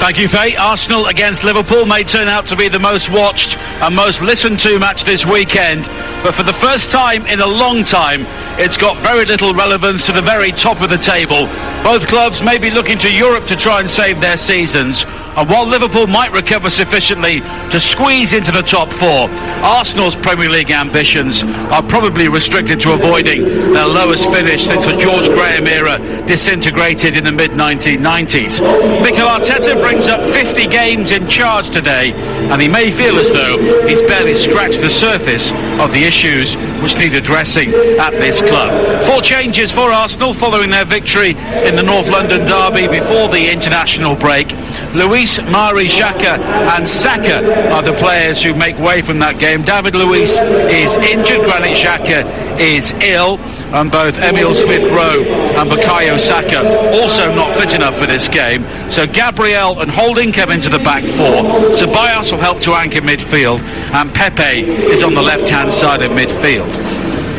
Thank you, Faye. Arsenal against Liverpool may turn out to be the most watched and most listened to match this weekend, but for the first time in a long time, it's got very little relevance to the very top of the table. Both clubs may be looking to Europe to try and save their seasons, and while Liverpool might recover sufficiently to squeeze into the top four, Arsenal's Premier League ambitions are probably restricted to avoiding their lowest finish since the George Graham era disintegrated in the mid-1990s. Mikel Arteta brings up 50 games in charge today, and he may feel as though he's barely scratched the surface of the issues which need addressing at this club. 4 changes for Arsenal following their victory in the North London derby before the international break. Luis, Mari, Xhaka and Saka are the players who make way from that game. David Luiz is injured, Granit Xhaka is ill, and both Emile Smith-Rowe and Bukayo Saka also not fit enough for this game. So Gabriel and Holding come into the back 4. Ceballos will help to anchor midfield, and Pepe is on the left-hand side of midfield.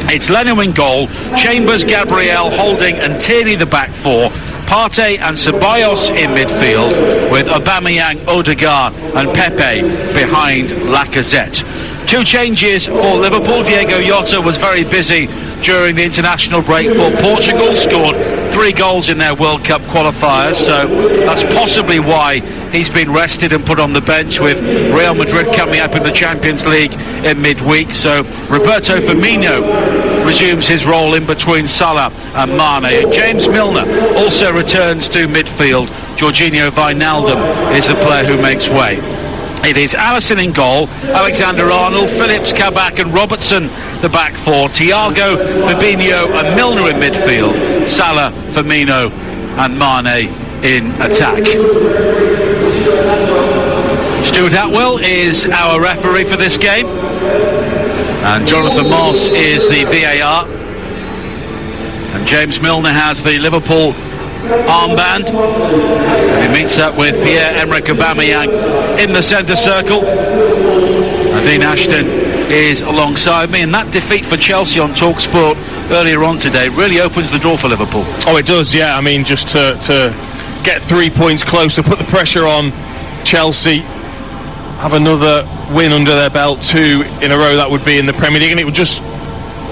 It's Leno in goal, Chambers, Gabriel, Holding and Tierney the back 4. Partey and Ceballos in midfield, with Aubameyang, Odegaard and Pepe behind Lacazette. 2 changes for Liverpool. Diego Jota was very busy during the international break for Portugal, scored 3 goals in their World Cup qualifiers, so that's possibly why he's been rested and put on the bench, with Real Madrid coming up in the Champions League in midweek. So Roberto Firmino resumes his role in between Salah and Mane. And James Milner also returns to midfield. Jorginho Wijnaldum is the player who makes way. It is Alisson in goal, Alexander-Arnold, Phillips, Kabak and Robertson the back 4, Thiago, Fabinho and Milner in midfield, Salah, Firmino and Mane in attack. Stuart Atwell is our referee for this game, and Jonathan Moss is the VAR, and James Milner has the Liverpool armband. He meets up with Pierre-Emerick Aubameyang in the centre circle. And Dean Ashton is alongside me, and that defeat for Chelsea on TalkSport earlier on today really opens the door for Liverpool. Oh, it does, yeah. I mean, just to get 3 points closer, put the pressure on Chelsea, have another win under their belt, 2 in a row that would be in the Premier League, and it would just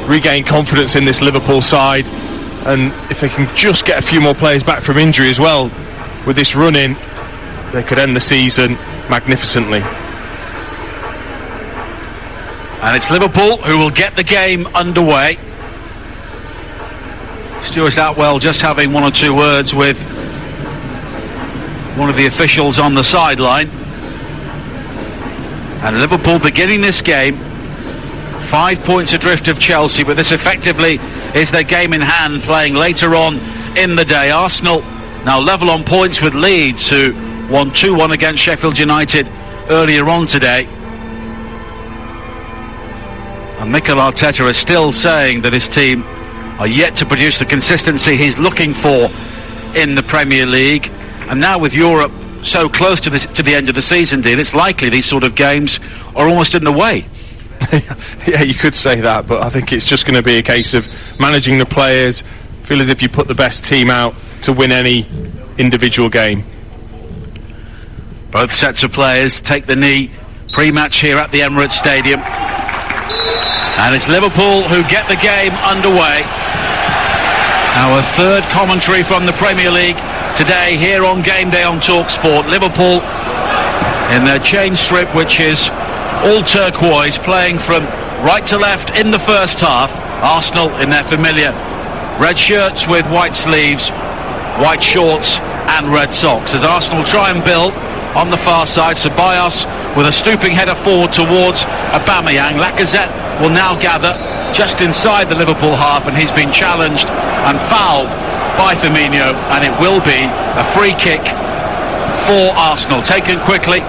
regain confidence in this Liverpool side. And if they can just get a few more players back from injury as well, with this run in, they could end the season magnificently. And it's Liverpool who will get the game underway. Stuart Atwell just having 1 or 2 words with one of the officials on the sideline. And Liverpool beginning this game 5 points adrift of Chelsea, but this effectively is their game in hand, playing later on in the day. Arsenal now level on points with Leeds, who won 2-1 against Sheffield United earlier on today. And Mikel Arteta is still saying that his team are yet to produce the consistency he's looking for in the Premier League. And now with Europe so close to the end of the season, Dean, it's likely these sort of games are almost in the way. Yeah, you could say that, but I think it's just going to be a case of managing the players. Feel as if you put the best team out to win any individual game. Both sets of players take the knee pre-match here at the Emirates Stadium, and it's Liverpool who get the game underway. Our 3rd commentary from the Premier League today here on Game Day on TalkSport. Liverpool in their change strip, which is all turquoise, playing from right to left in the first half. Arsenal in their familiar red shirts with white sleeves, white shorts and red socks, as Arsenal try and build on the far side. Ceballos with a stooping header forward towards Aubameyang. Lacazette will now gather just inside the Liverpool half, and he's been challenged and fouled by Firmino, and it will be a free kick for Arsenal, taken quickly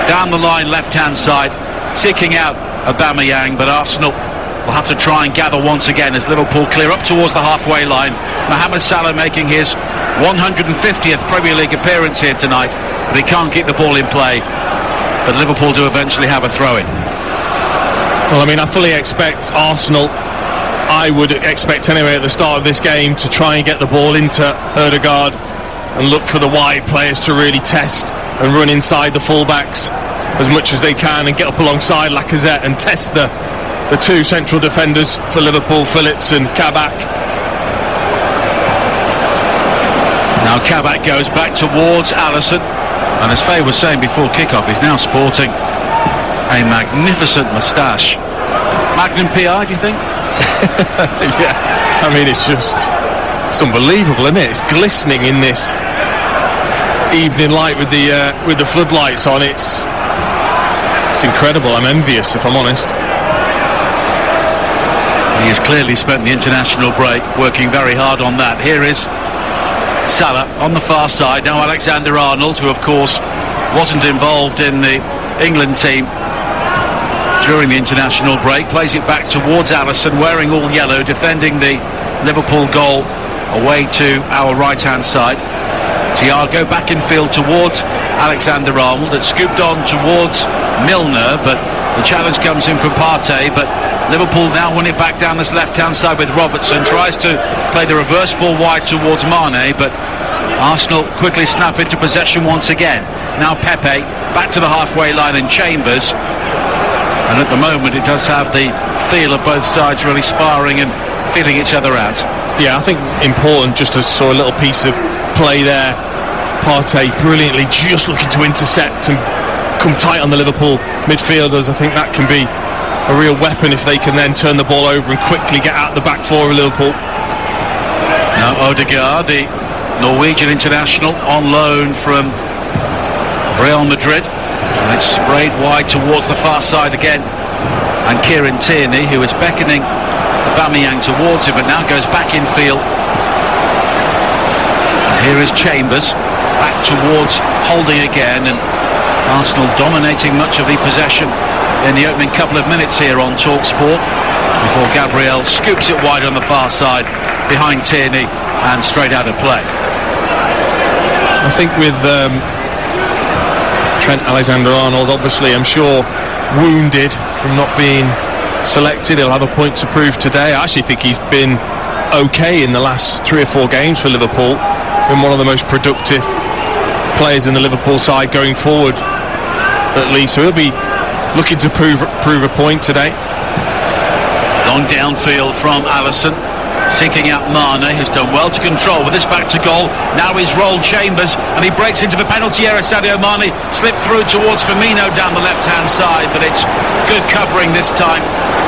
down the line, left-hand side, seeking out Aubameyang, but Arsenal will have to try and gather once again as Liverpool clear up towards the halfway line. Mohamed Salah making his 150th Premier League appearance here tonight, but he can't keep the ball in play. But Liverpool do eventually have a throw-in. Well, I mean, I fully expect Arsenal, I would expect anyway at the start of this game, to try and get the ball into Odegaard and look for the wide players to really test and run inside the fullbacks as much as they can and get up alongside Lacazette and test the two central defenders for Liverpool, Phillips and Kabak. Now Kabak goes back towards Alisson, and as Faye was saying before kick-off, he's now sporting a magnificent moustache. Magnum PI, do you think? Yeah, I mean, it's unbelievable, isn't it? It's glistening in this evening light with the floodlights on. It's incredible. I'm envious, if I'm honest. He has clearly spent the international break working very hard on that. Here is Salah on the far side. Now Alexander-Arnold, who of course wasn't involved in the England team during the international break, plays it back towards Alisson, wearing all yellow, defending the Liverpool goal away to our right-hand side. Thiago back in field towards Alexander-Arnold. It's scooped on towards Milner, but the challenge comes in from Partey. But Liverpool now win it back down this left-hand side with Robertson. Tries to play the reverse ball wide towards Mane, but Arsenal quickly snap into possession once again. Now Pepe back to the halfway line and Chambers. And at the moment it does have the feel of both sides really sparring and feeling each other out. Yeah, I think important just to saw a little piece of play there. Partey brilliantly just looking to intercept and come tight on the Liverpool midfielders. I think that can be a real weapon if they can then turn the ball over and quickly get out the back four of Liverpool. Now Odegaard, the Norwegian international, on loan from Real Madrid. And it's sprayed wide towards the far side again. And Kieran Tierney, who is beckoning Aubameyang towards him, but now goes back in field. And here is Chambers, back towards Holding again, and Arsenal dominating much of the possession in the opening couple of minutes here on TalkSport, before Gabriel scoops it wide on the far side behind Tierney and straight out of play. I think with Trent Alexander-Arnold, obviously, I'm sure, wounded from not being selected, he'll have a point to prove today. I actually think he's been okay in the last 3 or 4 games for Liverpool. Been one of the most productive players in the Liverpool side going forward, at least. So he'll be looking to prove a point today. Long downfield from Alisson, seeking out Mane, who's done well to control with this back to goal. Now he's rolled Chambers, and he breaks into the penalty area. Sadio Mane slipped through towards Firmino down the left-hand side, but it's good covering this time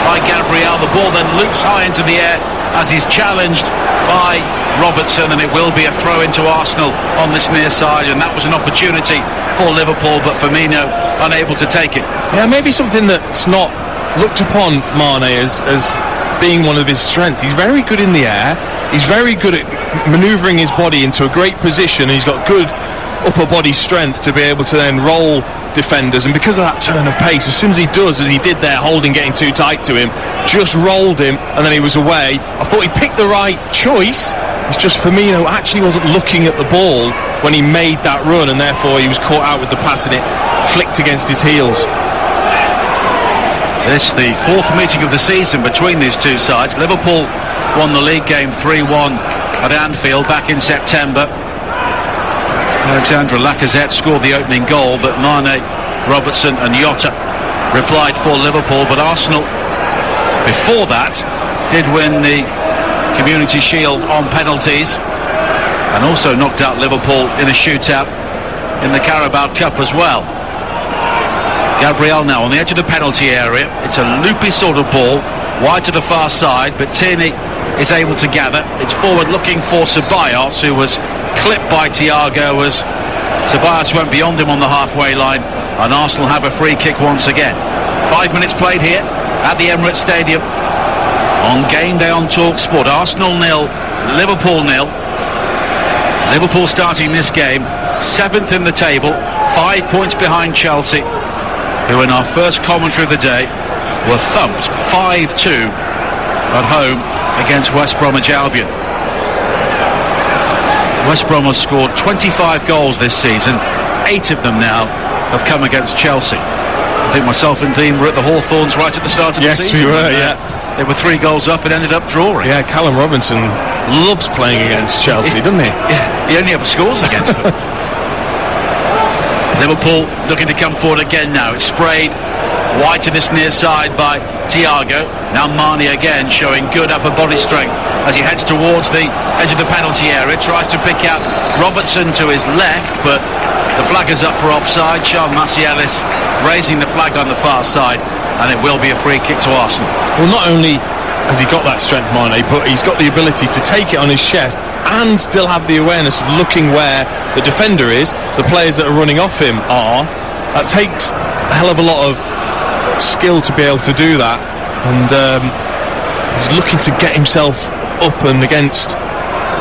by Gabriel. The ball then loops high into the air as he's challenged by Robertson, and it will be a throw into Arsenal on this near side, and that was an opportunity for Liverpool, but Firmino unable to take it. Yeah, maybe something that's not looked upon Mane as being one of his strengths. He's very good in the air, he's very good at manoeuvring his body into a great position, and he's got good upper body strength to be able to then roll defenders, and because of that turn of pace, as soon as he does, as he did there, Holding getting too tight to him, just rolled him and then he was away. I thought he picked the right choice. It's just Firmino actually wasn't looking at the ball when he made that run, and therefore he was caught out with the pass and it flicked against his heels. This the 4th meeting of the season between these two sides. Liverpool won the league game 3-1 at Anfield back in September. Alexandre Lacazette scored the opening goal, but Mane, Robertson and Jota replied for Liverpool. But Arsenal, before that, did win the Community Shield on penalties, and also knocked out Liverpool in a shootout in the Carabao Cup as well. Gabriel now on the edge of the penalty area. It's a loopy sort of ball, wide to the far side, but Tierney is able to gather. It's forward looking for Ceballos, who was clipped by Thiago as Ceballos went beyond him on the halfway line, and Arsenal have a free kick once again. 5 minutes played here at the Emirates Stadium on game day on TalkSport. Arsenal 0, Liverpool 0. Liverpool starting this game 7th in the table, 5 points behind Chelsea, who in our first commentary of the day were thumped 5-2 at home against West Bromwich Albion. West Brom has scored 25 goals this season. 8 of them now have come against Chelsea. I think myself and Dean were at the Hawthorns right at the start of the season. Yes, we were, yeah. They were 3 goals up and ended up drawing. Yeah, Callum Robinson loves playing against Chelsea, doesn't he? He only ever scores against them. Liverpool looking to come forward again now. It's sprayed wide to this near side by Thiago. Now Mane again showing good upper body strength as he heads towards the edge of the penalty area. Tries to pick out Robertson to his left, but the flag is up for offside. Charles Marcialis raising the flag on the far side, and it will be a free kick to Arsenal. Well, not only has he got that strength, Mane, but he's got the ability to take it on his chest and still have the awareness of looking where the defender is, the players that are running off him are. That takes a hell of a lot of skill to be able to do that, and he's looking to get himself up and against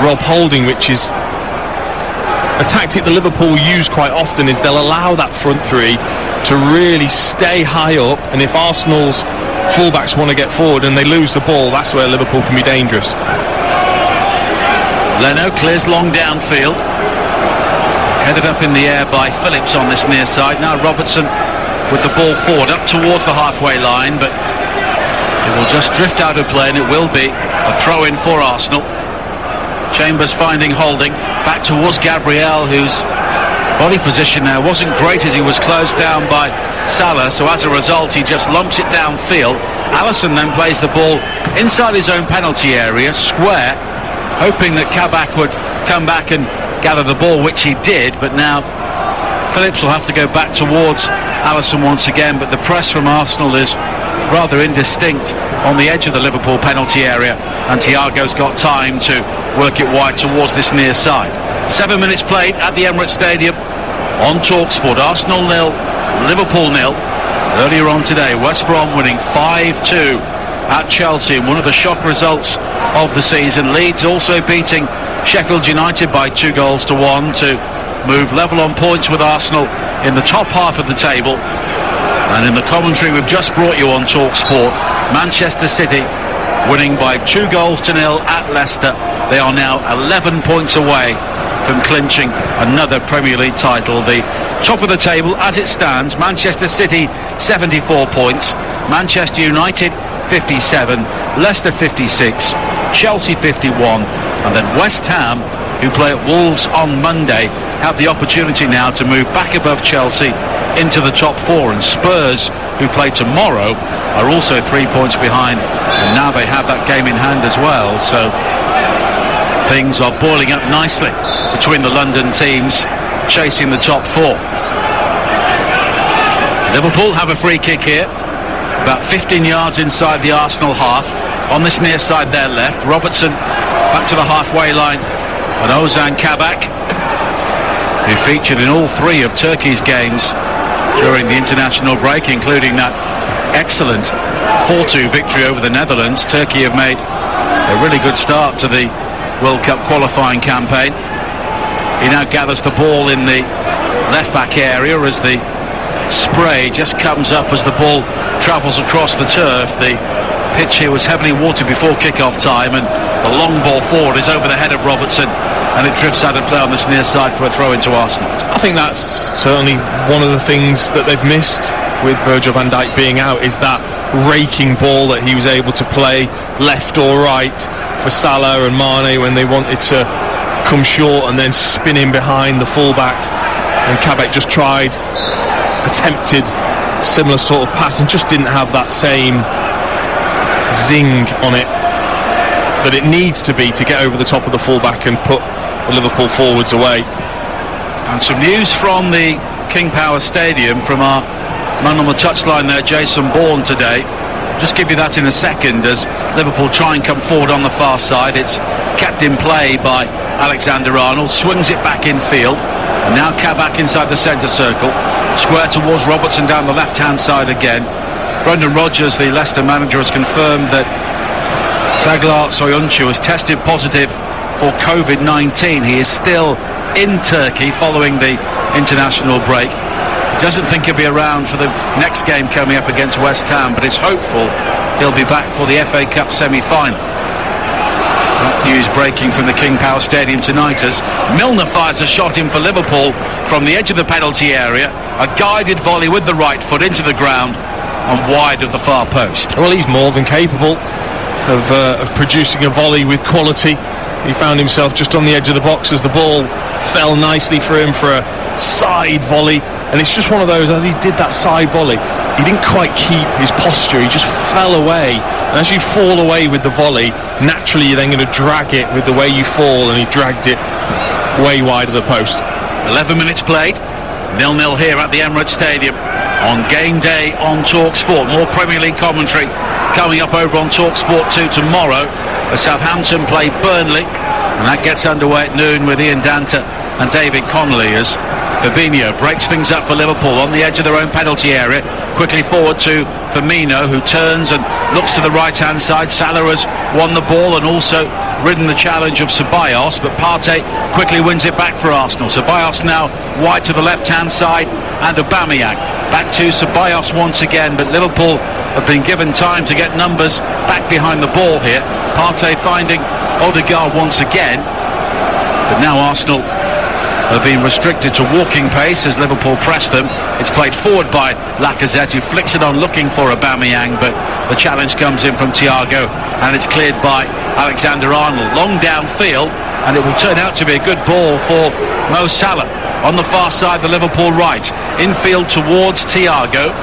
Rob Holding, which is a tactic that Liverpool use quite often. Is they'll allow that front three to really stay high up, and if Arsenal's fullbacks want to get forward and they lose the ball, that's where Liverpool can be dangerous. Leno clears long downfield, headed up in the air by Phillips on this near side. Now Robertson with the ball forward up towards the halfway line, but it will just drift out of play, and it will be a throw in for Arsenal. Chambers finding Holding back towards Gabriel, whose body position there wasn't great as he was closed down by Salah, so as a result he just lumps it downfield. Alisson then plays the ball inside his own penalty area, square, hoping that Kabak would come back and gather the ball, which he did, but now Phillips will have to go back towards Alisson once again, but the press from Arsenal is rather indistinct on the edge of the Liverpool penalty area, and Thiago's got time to work it wide towards this near side. 7 minutes played at the Emirates Stadium on TalkSport. Arsenal 0, Liverpool 0. Earlier on today, West Brom winning 5-2 at Chelsea in one of the shock results of the season. Leeds also beating Sheffield United by 2-1 to move level on points with Arsenal in the top half of the table. And in the commentary we've just brought you on TalkSport, Manchester City winning by 2-0 at Leicester. They are now 11 points away from clinching another Premier League title. The top of the table as it stands, Manchester City 74 points, Manchester United 57, Leicester 56, Chelsea 51, and then West Ham, who play at Wolves on Monday, have the opportunity now to move back above Chelsea into the top four, and Spurs, who play tomorrow, are also 3 points behind, and now they have that game in hand as well. So things are boiling up nicely between the London teams chasing the top four. Liverpool have a free kick here, about 15 yards inside the Arsenal half, on this near side there left. Robertson back to the halfway line, and Ozan Kabak, who featured in all three of Turkey's games during the international break, including that excellent 4-2 victory over the Netherlands. Turkey have made a really good start to the World Cup qualifying campaign. He now gathers the ball in the left back area as the spray just comes up as the ball travels across the turf. The pitch here was heavily watered before kick-off time, and the long ball forward is over the head of Robertson, and it drifts out of play on this near side for a throw into Arsenal. I think that's certainly one of the things that they've missed with Virgil van Dijk being out, is that raking ball that he was able to play left or right for Salah and Mane when they wanted to come short and then spin in behind the fullback. And Kabak just attempted similar sort of pass and just didn't have that same zing on it that it needs to be to get over the top of the fullback and put the Liverpool forwards away. And some news from the King Power Stadium from our man on the touchline there, Jason Bourne, today. Just give you that in a second as Liverpool try and come forward on the far side. It's kept in play by Alexander-Arnold, swings it back in field, and now Kabak inside the centre circle, square towards Robertson down the left-hand side again. Brendan Rodgers, the Leicester manager, has confirmed that Çağlar Soyuncu has tested positive for COVID-19. He is still in Turkey following the international break. He doesn't think he'll be around for the next game coming up against West Ham, but it's hopeful he'll be back for the FA Cup semi-final. That news breaking from the King Power Stadium tonight as Milner fires a shot in for Liverpool from the edge of the penalty area. A guided volley with the right foot into the ground and wide of the far post. Well, he's more than capable of producing a volley with quality He found himself just on the edge of the box as the ball fell nicely for him for a side volley, and it's just one of those, as he did that side volley, he didn't quite keep his posture, he just fell away, and as you fall away with the volley, naturally you're then going to drag it with the way you fall, and he dragged it way wide of the post. 11 minutes played, 0-0 here at the Emirates Stadium on game day on TalkSport. More Premier League commentary coming up over on TalkSport 2 tomorrow as Southampton play Burnley, and that gets underway at noon with Ian Danta and David Connolly as Fabinho breaks things up for Liverpool on the edge of their own penalty area. Quickly forward to Firmino, who turns and looks to the right-hand side. Salah has won the ball and also ridden the challenge of Ceballos, but Partey quickly wins it back for Arsenal. Ceballos now wide to the left-hand side, and Aubameyang back to Ceballos once again, but Liverpool have been given time to get numbers back behind the ball here. Partey finding Odegaard once again, but now Arsenal have been restricted to walking pace as Liverpool press them. It's played forward by Lacazette, who flicks it on looking for Aubameyang, but the challenge comes in from Thiago, and it's cleared by Alexander-Arnold. Long downfield, and it will turn out to be a good ball for Mo Salah on the far side, the Liverpool right. Infield towards Thiago.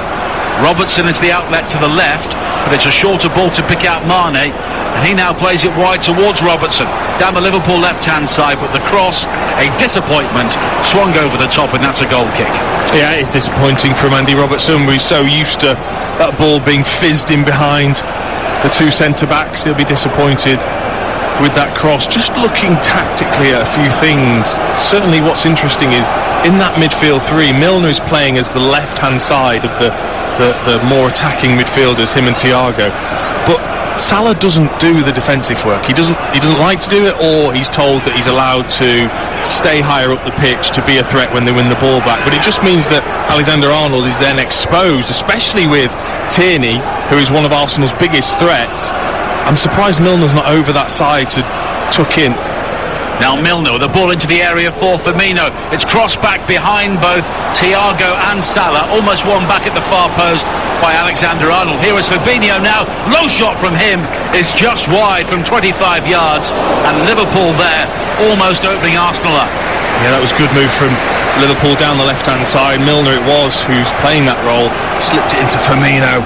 Robertson is the outlet to the left, but it's a shorter ball to pick out Mane, and he now plays it wide towards Robertson down the Liverpool left-hand side, but the cross, a disappointment, swung over the top, and that's a goal kick. Yeah, it's disappointing from Andy Robertson. We're so used to that ball being fizzed in behind the two centre-backs. He'll be disappointed with that cross. Just looking tactically at a few things, certainly what's interesting is in that midfield three, Milner is playing as the left-hand side of the more attacking midfielders, him and Thiago, but Salah doesn't do the defensive work. He doesn't like to do it, or he's told that he's allowed to stay higher up the pitch to be a threat when they win the ball back. But it just means that Alexander-Arnold is then exposed, especially with Tierney, who is one of Arsenal's biggest threats. I'm surprised Milner's not over that side to tuck in. Now Milner with the ball into the area for Firmino. It's crossed back behind both Thiago and Salah. Almost one back at the far post by Alexander-Arnold. Here is Fabinho now. Low shot from him is just wide from 25 yards. And Liverpool there almost opening Arsenal up. Yeah, that was a good move from Liverpool down the left-hand side. Milner it was who's playing that role. Slipped it into Firmino.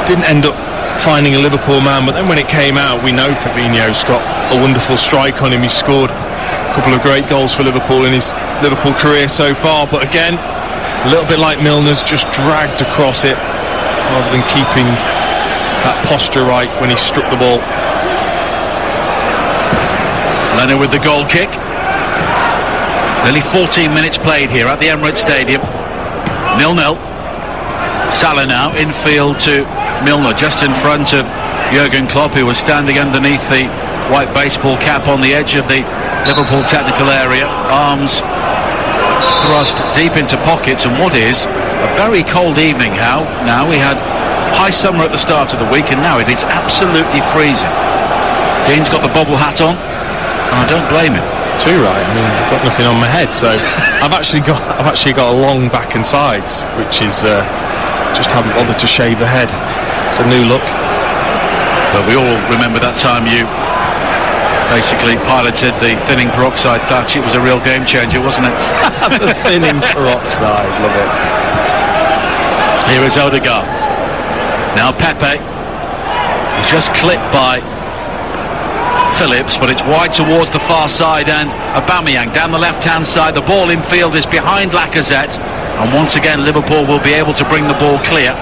Didn't end up finding a Liverpool man, but then when it came out, we know Fabinho's got a wonderful strike on him. He scored a couple of great goals for Liverpool in his Liverpool career so far, but again, a little bit like Milner's, just dragged across it rather than keeping that posture right when he struck the ball. Leonard with the goal kick. Nearly 14 minutes played here at the Emirates Stadium. 0-0. Salah now infield to Milner, just in front of Jurgen Klopp, who was standing underneath the white baseball cap on the edge of the Liverpool technical area, arms thrust deep into pockets, and what is a very cold evening. Now we had high summer at the start of the week, and now it is absolutely freezing. Dean's got the bobble hat on, and I don't blame him. Too right. I mean, I've got nothing on my head, so I've actually got a long back and sides, which is just haven't bothered to shave the head. It's a new look. But we all remember that time you basically piloted the thinning peroxide thatch. It was a real game changer, wasn't it? The thinning peroxide, love it. Here is Odegaard. Now Pepe. He's just clipped by Phillips, but it's wide towards the far side, and Aubameyang down the left-hand side. The ball in field is behind Lacazette, and once again Liverpool will be able to bring the ball clear.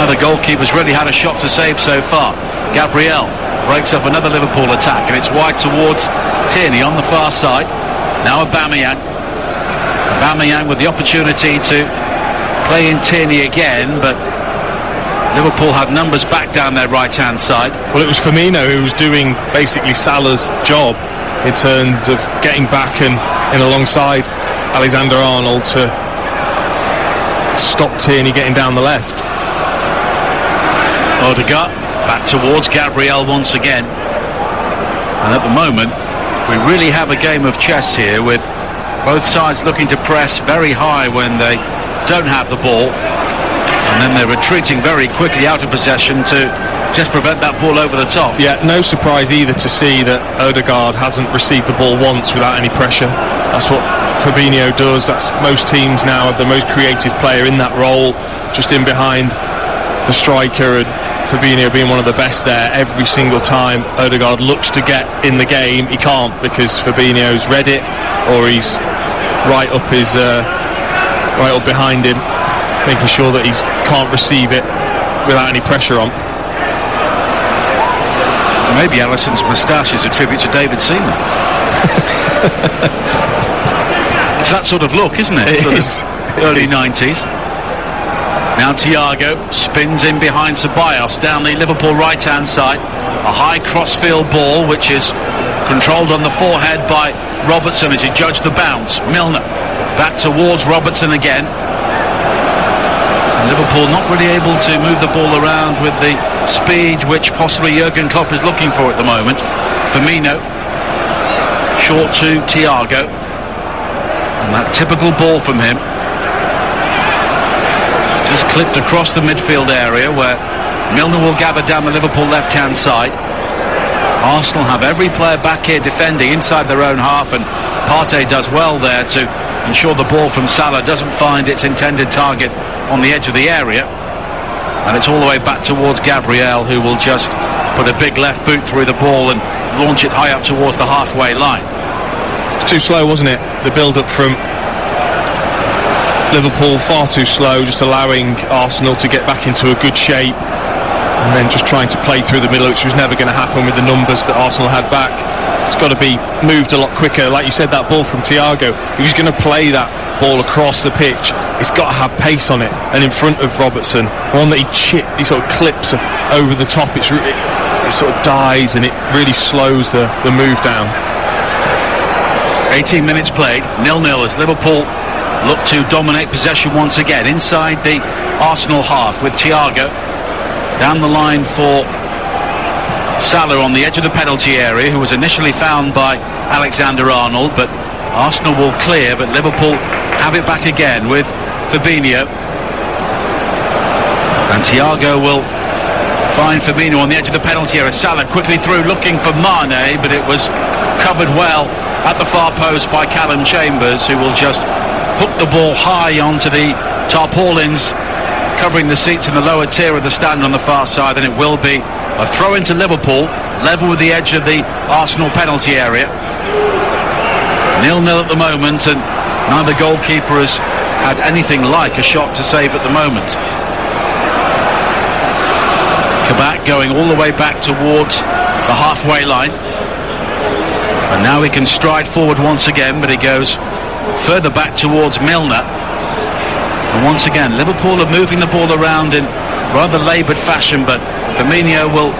The goalkeeper's really had a shot to save so far. Gabriel breaks up another Liverpool attack, and it's wide towards Tierney on the far side. Now Aubameyang with the opportunity to play in Tierney again, but Liverpool had numbers back down their right-hand side. Well, it was Firmino who was doing basically Salah's job in terms of getting back and in alongside Alexander-Arnold to stop Tierney getting down the left. Odegaard back towards Gabriel once again, and at the moment we really have a game of chess here, with both sides looking to press very high when they don't have the ball, and then they're retreating very quickly out of possession to just prevent that ball over the top. Yeah, no surprise either to see that Odegaard hasn't received the ball once without any pressure. That's what Fabinho does. That's most teams now have the most creative player in that role, just in behind the striker, and Fabinho being one of the best there every single time Odegaard looks to get in the game. He can't, because Fabinho's read it, or he's right up behind him, making sure that he can't receive it without any pressure on. Maybe Alisson's moustache is a tribute to David Seaman. It's that sort of look, isn't it? It is. Early 90s. Now Thiago spins in behind Ceballos down the Liverpool right-hand side. A high crossfield ball which is controlled on the forehead by Robertson as he judged the bounce. Milner back towards Robertson again. And Liverpool not really able to move the ball around with the speed which possibly Jurgen Klopp is looking for at the moment. Firmino short to Thiago, and that typical ball from him just clipped across the midfield area, where Milner will gather down the Liverpool left-hand side. Arsenal have every player back here defending inside their own half, and Partey does well there to ensure the ball from Salah doesn't find its intended target on the edge of the area. And it's all the way back towards Gabriel, who will just put a big left boot through the ball and launch it high up towards the halfway line. Too slow, wasn't it? The build-up from Liverpool, far too slow, just allowing Arsenal to get back into a good shape, and then just trying to play through the middle, which was never going to happen with the numbers that Arsenal had back. It's got to be moved a lot quicker. Like you said, that ball from Thiago, if he's going to play that ball across the pitch, it's got to have pace on it. And in front of Robertson, one that he sort of clips over the top, it sort of dies, and it really slows the move down. 18 minutes played, 0-0 as Liverpool look to dominate possession once again inside the Arsenal half, with Thiago down the line for Salah on the edge of the penalty area, who was initially found by Alexander-Arnold, but Arsenal will clear, but Liverpool have it back again with Fabinho, and Thiago will find Firmino on the edge of the penalty area. Salah quickly through looking for Mane, but it was covered well at the far post by Callum Chambers, who will just hook the ball high onto the tarpaulins covering the seats in the lower tier of the stand on the far side, and it will be a throw into Liverpool, level with the edge of the Arsenal penalty area. 0-0 at the moment, and neither goalkeeper has had anything like a shot to save at the moment. Kabak going all the way back towards the halfway line, and now he can stride forward once again, but he goes further back towards Milner. And once again, Liverpool are moving the ball around in rather laboured fashion, but Firmino will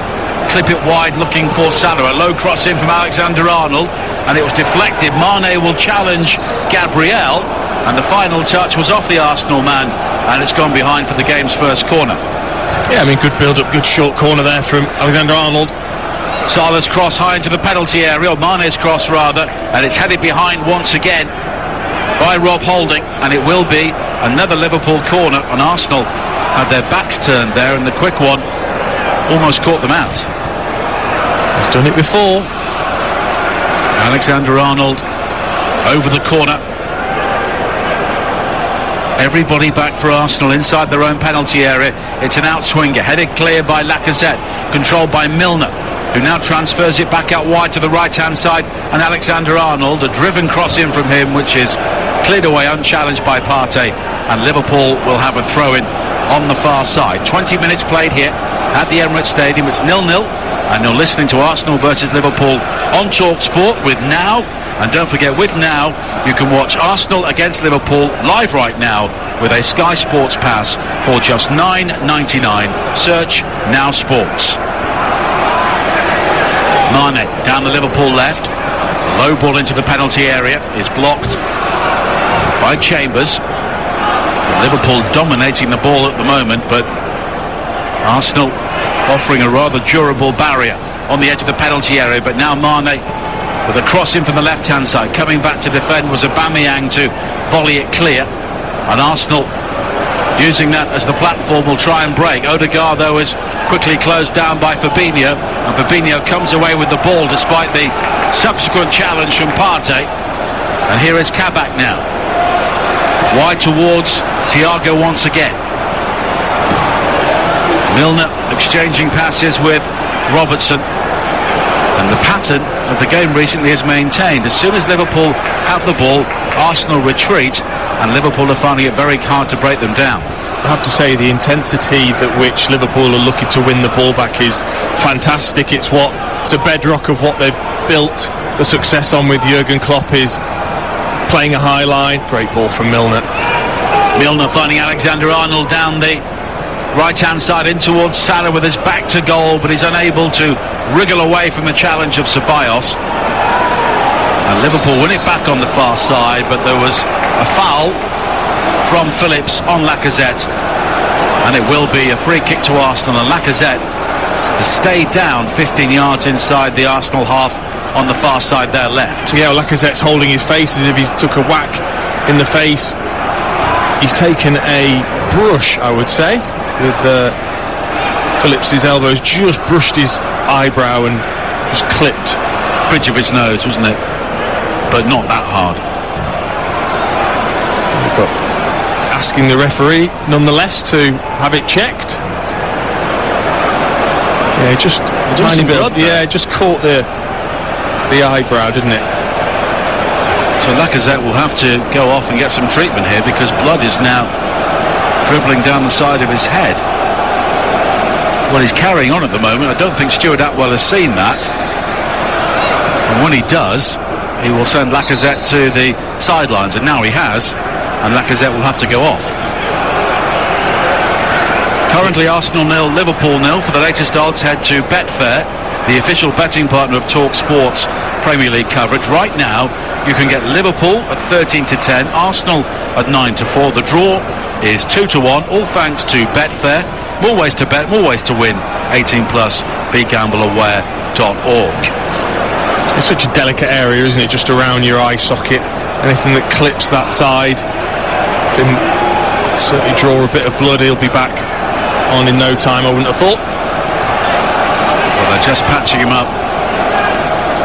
clip it wide looking for Salah. A low cross in from Alexander-Arnold, and it was deflected. Mane will challenge Gabriel, and the final touch was off the Arsenal man, and it's gone behind for the game's first corner. Yeah, I mean, good build-up, good short corner there from Alexander-Arnold. Salah's cross high into the penalty area, or Mane's cross rather, and it's headed behind once again by Rob Holding, and it will be another Liverpool corner, and Arsenal had their backs turned there, and the quick one almost caught them out. He's done it before. Alexander-Arnold over the corner. Everybody back for Arsenal inside their own penalty area. It's an outswinger, headed clear by Lacazette, controlled by Milner, who now transfers it back out wide to the right-hand side, and Alexander-Arnold, a driven cross in from him, which is cleared away unchallenged by Partey, and Liverpool will have a throw-in on the far side. 20 minutes played here at the Emirates Stadium. It's 0-0, and you're listening to Arsenal versus Liverpool on TalkSport with Now. And don't forget, with Now, you can watch Arsenal against Liverpool live right now with a Sky Sports Pass for just $9.99. Search Now Sports. Mane down the Liverpool left. Low ball into the penalty area is blocked by Chambers. Liverpool dominating the ball at the moment, but Arsenal offering a rather durable barrier on the edge of the penalty area. But now Mane with a cross in from the left-hand side. Coming back to defend was Aubameyang to volley it clear. And Arsenal using that as the platform, will try and break. Odegaard, though, is quickly closed down by Fabinho, and Fabinho comes away with the ball despite the subsequent challenge from Partey. And here is Kabak now, wide towards Thiago once again. Milner exchanging passes with Robertson, and the pattern of the game recently is maintained. As soon as Liverpool have the ball, Arsenal retreat, and Liverpool are finding it very hard to break them down. I have to say, the intensity at which Liverpool are looking to win the ball back is fantastic. It's a bedrock of what they've built the success on with Jurgen Klopp, is playing a high line. Great ball from Milner. Milner finding Alexander-Arnold down the right-hand side in towards Salah with his back to goal, but he's unable to wriggle away from the challenge of Ceballos. And Liverpool win it back on the far side, but there was a foul from Phillips on Lacazette, and it will be a free kick to Arsenal, and Lacazette has stayed down 15 yards inside the Arsenal half on the far side there left. Yeah, Lacazette's holding his face as if he took a whack in the face. He's taken a brush, I would say, with Phillips' elbows, just brushed his eyebrow and just clipped bridge of his nose, wasn't it? But not that hard. But asking the referee nonetheless to have it checked. Yeah, just a tiny bit. Yeah, just caught the eyebrow, didn't it? So Lacazette will have to go off and get some treatment here, because blood is now dribbling down the side of his head. Well, he's carrying on at the moment. I don't think Stuart Atwell has seen that. And when he does, he will send Lacazette to the sidelines, and now he has, and Lacazette will have to go off. Currently Arsenal 0, Liverpool 0. For the latest odds, head to Betfair, the official betting partner of Talk Sports Premier League coverage. Right now you can get Liverpool at 13-10, Arsenal at 9-4. The draw is 2-1, all thanks to Betfair. More ways to bet, more ways to win. 18+, begambleaware.org. It's such a delicate area, isn't it, just around your eye socket. Anything that clips that side can certainly draw a bit of blood. He'll be back on in no time, I wouldn't have thought. Well, they're just patching him up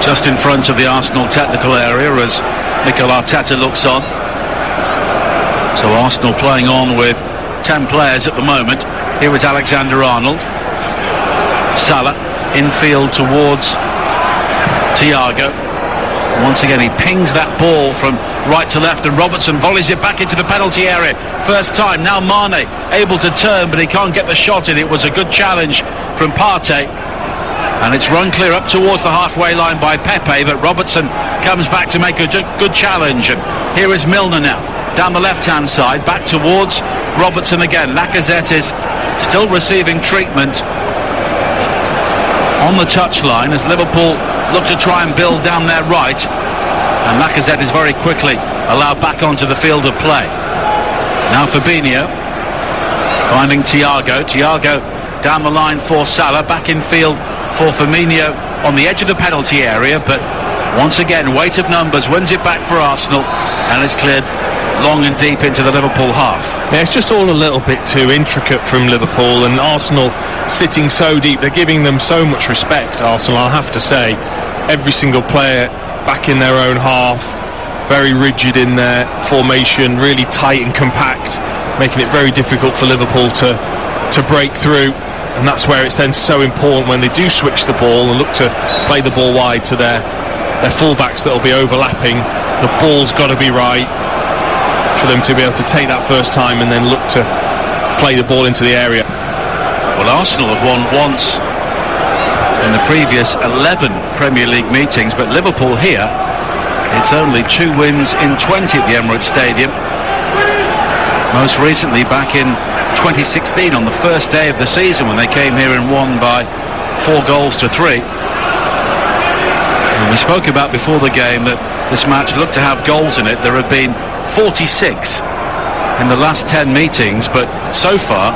just in front of the Arsenal technical area as Mikel Arteta looks on. So Arsenal playing on with 10 players at the moment. Here is Alexander-Arnold. Salah infield towards Thiago. Once again he pings that ball from right to left, and Robertson volleys it back into the penalty area. First time. Now Mane able to turn, but he can't get the shot in. It was a good challenge from Partey, and it's run clear up towards the halfway line by Pepe, but Robertson comes back to make a good challenge. And here is Milner now down the left hand side, back towards Robertson again. Lacazette is still receiving treatment on the touchline as Liverpool look to try and build down their right, and Lacazette is very quickly allowed back onto the field of play. Now Fabinho finding Thiago down the line for Salah, back in field for Firmino on the edge of the penalty area, but once again weight of numbers wins it back for Arsenal, and it's cleared long and deep into the Liverpool half. Yeah, it's just all a little bit too intricate from Liverpool, and Arsenal sitting so deep. They're giving them so much respect, Arsenal, I'll have to say. Every single player back in their own half, very rigid in their formation, really tight and compact, making it very difficult for Liverpool to break through. And that's where it's then so important when they do switch the ball and look to play the ball wide to their fullbacks that will be overlapping. The ball's got to be right for them to be able to take that first time and then look to play the ball into the area. Well, Arsenal have won once in the previous 11 Premier League meetings, but Liverpool here, it's only 2 wins in 20 at the Emirates Stadium. Most recently back in 2016 on the first day of the season when they came here and won by 4-3. And we spoke about before the game that this match looked to have goals in it. There have been 46 in the last 10 meetings, but so far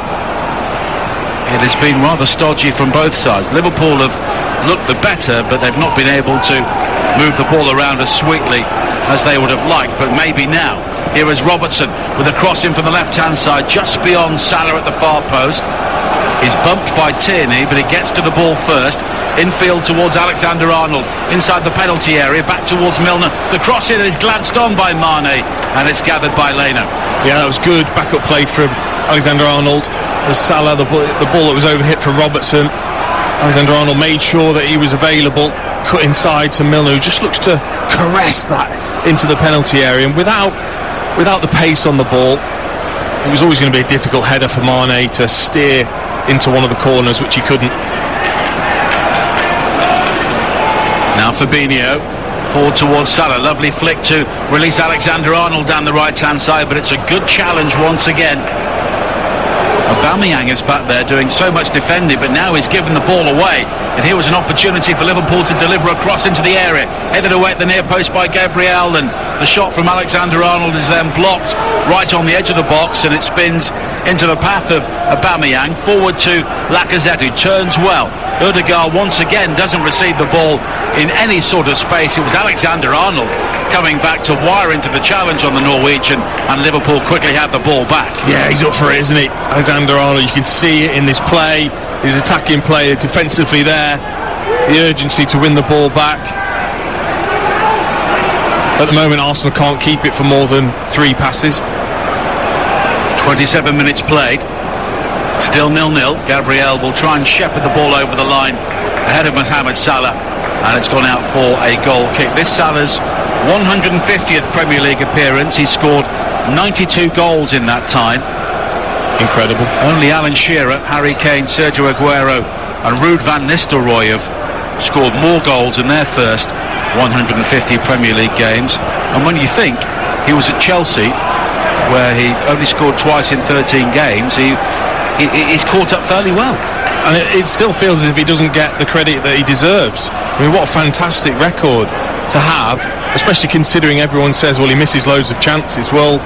it has been rather stodgy from both sides. Liverpool have looked the better, but they've not been able to move the ball around as sweetly as they would have liked. But maybe now Here is Robertson with a cross in from the left-hand side, just beyond Salah at the far post. He's bumped by Tierney, but he gets to the ball first. Infield towards Alexander-Arnold, inside the penalty area, back towards Milner. The cross in is glanced on by Mane, and it's gathered by Leno. Yeah, that was good backup play from Alexander-Arnold. As Salah, the ball that was overhit from Robertson. Alexander-Arnold made sure that he was available, cut inside to Milner, who just looks to caress that into the penalty area, and without the pace on the ball, it was always going to be a difficult header for Mane to steer into one of the corners, which he couldn't. Now Fabinho forward towards Salah. Lovely flick to release Alexander-Arnold down the right-hand side, but it's a good challenge once again. Aubameyang is back there doing so much defending, but now he's given the ball away, and here was an opportunity for Liverpool to deliver a cross into the area, headed away at the near post by Gabriel, and the shot from Alexander-Arnold is then blocked right on the edge of the box, and it spins into the path of Aubameyang, forward to Lacazette, who turns well. Ødegaard once again doesn't receive the ball in any sort of space. It was Alexander-Arnold coming back to wire into the challenge on the Norwegian, and Liverpool quickly have the ball back. Yeah, he's up for it, isn't he? Alexander-Arnold, you can see it in this play, his attacking play defensively there, the urgency to win the ball back. At the moment, Arsenal can't keep it for more than 3 passes. 27 minutes played, still 0-0. Gabriel will try and shepherd the ball over the line ahead of Mohamed Salah, and it's gone out for a goal kick. This Salah's 150th Premier League appearance. He scored 92 goals in that time. Incredible. Only Alan Shearer, Harry Kane, Sergio Aguero and Ruud van Nistelrooy have scored more goals in their first 150 Premier League games. And when you think he was at Chelsea, where he only scored twice in 13 games, he's caught up fairly well. And it still feels as if he doesn't get the credit that he deserves. I mean, what a fantastic record to have, especially considering everyone says, well, he misses loads of chances. Well,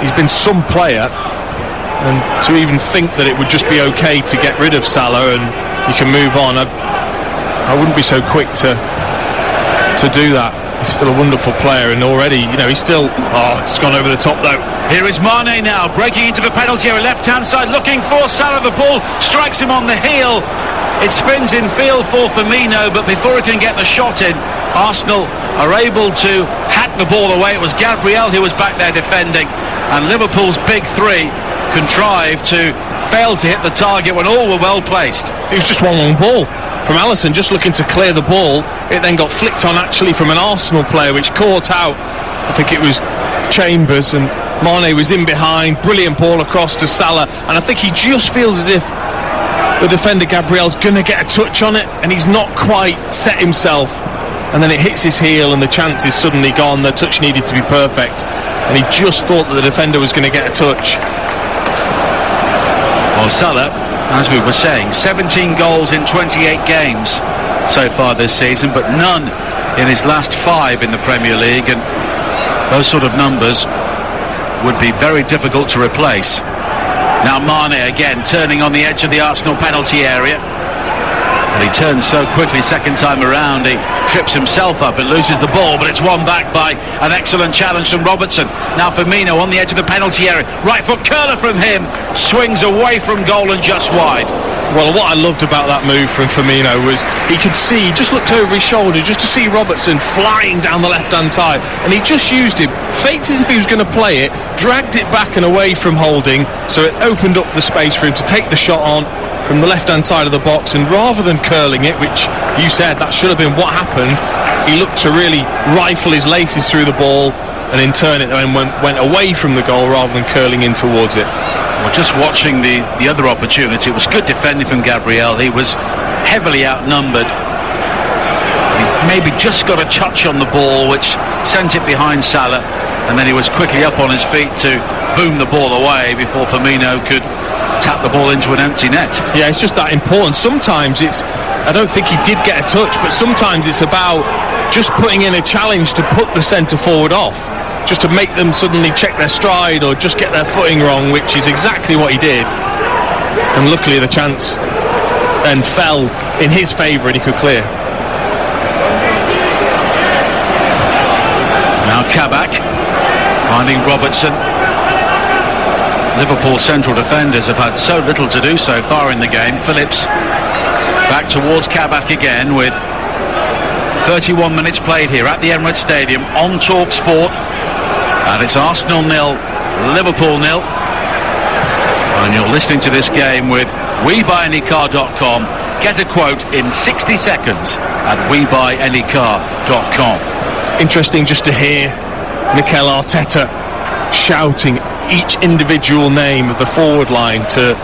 he's been some player, and to even think that it would just be okay to get rid of Salah and you can move on, I wouldn't be so quick to do that. He's still a wonderful player, and already, he's still... it's gone over the top, though. Here is Mane now, breaking into the penalty area, left-hand side, looking for Salah. The ball strikes him on the heel. It spins in field for Firmino, but before he can get the shot in, Arsenal are able to hack the ball away. It was Gabriel who was back there defending, and Liverpool's big three contrived to fail to hit the target when all were well placed. It was just one long ball from Alisson, just looking to clear the ball. It then got flicked on actually from an Arsenal player, which caught out, I think it was Chambers, and Mane was in behind. Brilliant ball across to Salah, and I think he just feels as if the defender Gabriel's going to get a touch on it, and he's not quite set himself, and then it hits his heel and the chance is suddenly gone. The touch needed to be perfect, and he just thought that the defender was going to get a touch. Well, Salah, as we were saying, 17 goals in 28 games so far this season, but none in his last 5 in the Premier League, and those sort of numbers would be very difficult to replace. Now Mane again turning on the edge of the Arsenal penalty area, and he turns so quickly second time around, he trips himself up and loses the ball, but it's won back by an excellent challenge from Robertson. Now Firmino on the edge of the penalty area, right foot curler from him, swings away from goal and just wide. Well, what I loved about that move from Firmino was he could see, just looked over his shoulder just to see Robertson flying down the left-hand side, and he just used him, faked as if he was going to play it, dragged it back and away from Holding, so it opened up the space for him to take the shot on from the left-hand side of the box, and rather than curling it, which you said that should have been what happened, he looked to really rifle his laces through the ball, and in turn it then went away from the goal rather than curling in towards it. Well, just watching the other opportunity, it was good defending from Gabriel. He was heavily outnumbered. He maybe just got a touch on the ball, which sent it behind Salah, and then he was quickly up on his feet to boom the ball away before Firmino could tap the ball into an empty net. Yeah, it's just that important. Sometimes I don't think he did get a touch, but sometimes it's about just putting in a challenge to put the centre forward off, just to make them suddenly check their stride or just get their footing wrong, which is exactly what he did. And luckily the chance then fell in his favour and he could clear. Now Kabak Finding Robertson. Liverpool central defenders have had so little to do so far in the game. Phillips back towards Kabak again with 31 minutes played here at the Emirates Stadium on Talk Sport, and it's Arsenal 0, Liverpool 0. And you're listening to this game with WeBuyAnyCar.com. Get a quote in 60 seconds at WeBuyAnyCar.com. Interesting just to hear Mikel Arteta shouting each individual name of the forward line to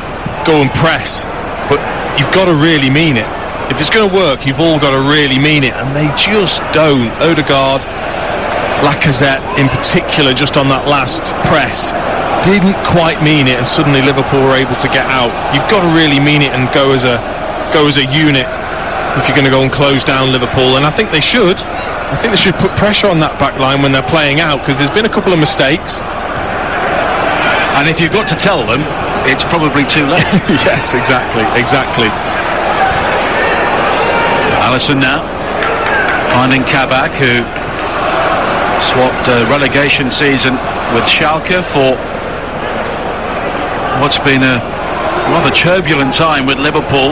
go and press, but you've got to really mean it. If it's going to work, you've all got to really mean it, and they just don't. Odegaard, Lacazette in particular, just on that last press, didn't quite mean it, and suddenly Liverpool were able to get out. You've got to really mean it and go as a unit if you're going to go and close down Liverpool, and I think they should. I think they should put pressure on that back line when they're playing out, because there's been a couple of mistakes. And if you've got to tell them, it's probably too late. Yes, exactly. Alisson now finding Kabak, who swapped a relegation season with Schalke for what's been a rather turbulent time with Liverpool.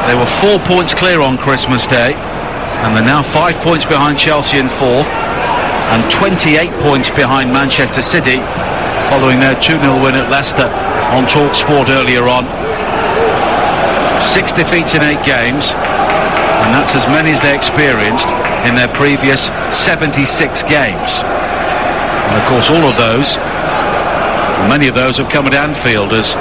They were 4 points clear on Christmas Day, and they're now 5 points behind Chelsea in fourth, and 28 points behind Manchester City following their 2-0 win at Leicester on Talk Sport earlier on. 6 defeats in 8 games, and that's as many as they experienced in their previous 76 games. And of course many of those have come at Anfield, as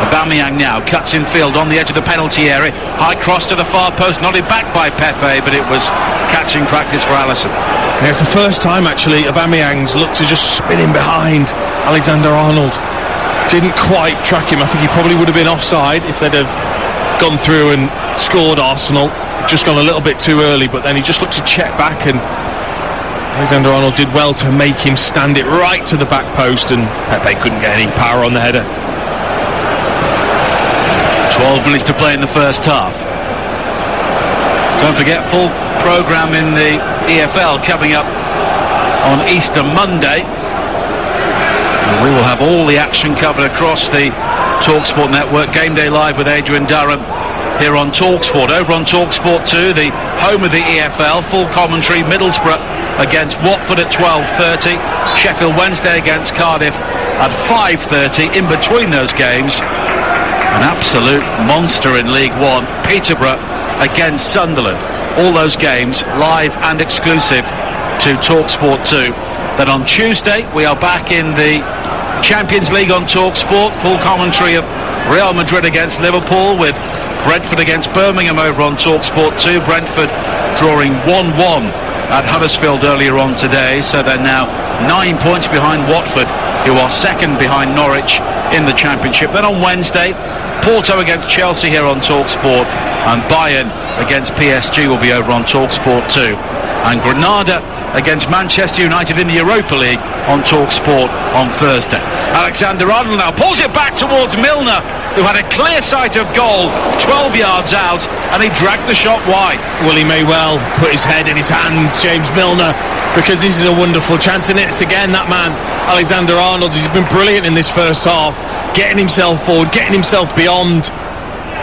Aubameyang now cuts in field on the edge of the penalty area. High cross to the far post, nodded back by Pepe, but it was catching practice for Alisson. Yeah, it's the first time actually Aubameyang's looked to just spin in behind Alexander-Arnold. Didn't quite track him. I think he probably would have been offside if they'd have gone through and scored Arsenal. Just gone a little bit too early, but then he just looked to check back, and Alexander-Arnold did well to make him stand it right to the back post, and Pepe couldn't get any power on the header. 12 minutes to play in the first half. Don't forget, full programme in the EFL coming up on Easter Monday. And we will have all the action covered across the TalkSport network. Game Day Live with Adrian Durham here on TalkSport. Over on TalkSport 2, the home of the EFL, full commentary. Middlesbrough against Watford at 12:30. Sheffield Wednesday against Cardiff at 5:30. In between those games, an absolute monster in League One, Peterborough against Sunderland. All those games live and exclusive to TalkSport 2. Then on Tuesday we are back in the Champions League on TalkSport. Full commentary of Real Madrid against Liverpool, with Brentford against Birmingham over on TalkSport 2. Brentford drawing 1-1 at Huddersfield earlier on today, so they're now 9 points behind Watford, who are second behind Norwich in the Championship. Then on Wednesday, Porto against Chelsea here on TalkSport, and Bayern against PSG will be over on TalkSport 2. And Granada against Manchester United in the Europa League on TalkSport on Thursday. Alexander-Arnold now pulls it back towards Milner, who had a clear sight of goal 12 yards out, and he dragged the shot wide. Well, he may well put his head in his hands, James Milner, because this is a wonderful chance, and it's again that man Alexander-Arnold. He's been brilliant in this first half, getting himself forward, getting himself beyond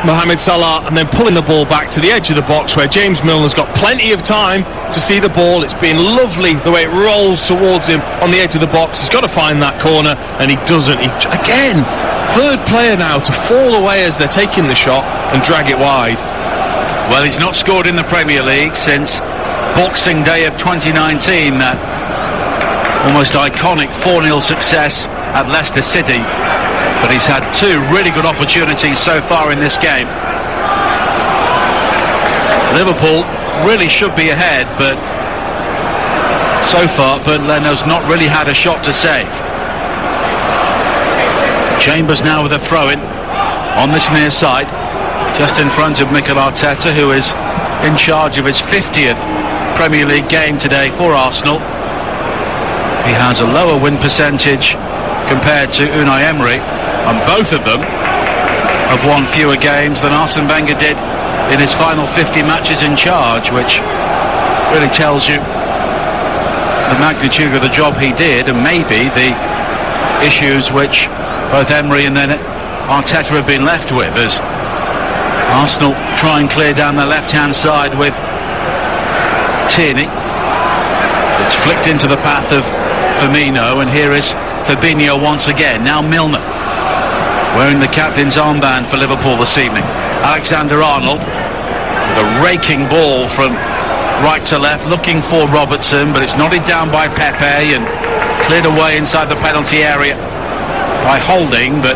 Mohamed Salah, and then pulling the ball back to the edge of the box, where James Milner's got plenty of time to see the ball. It's been lovely the way it rolls towards him on the edge of the box. He's got to find that corner, and he doesn't. Again, third player now to fall away as they're taking the shot and drag it wide. Well, he's not scored in the Premier League since Boxing Day of 2019, that almost iconic 4-0 success at Leicester City. But he's had 2 really good opportunities so far in this game. Liverpool really should be ahead, but so far Bernd Leno's not really had a shot to save. Chambers now with a throw-in on this near side, just in front of Mikel Arteta, who is in charge of his 50th Premier League game today for Arsenal. He has a lower win percentage compared to Unai Emery, and both of them have won fewer games than Arsene Wenger did in his final 50 matches in charge, which really tells you the magnitude of the job he did, and maybe the issues which both Emery and then Arteta have been left with, as Arsenal try and clear down the left-hand side with Tierney. It's flicked into the path of Firmino, and here is Fabinho once again. Now Milner, wearing the captain's armband for Liverpool this evening. Alexander-Arnold with a raking ball from right to left, looking for Robertson, but it's nodded down by Pepe and cleared away inside the penalty area by Holding. But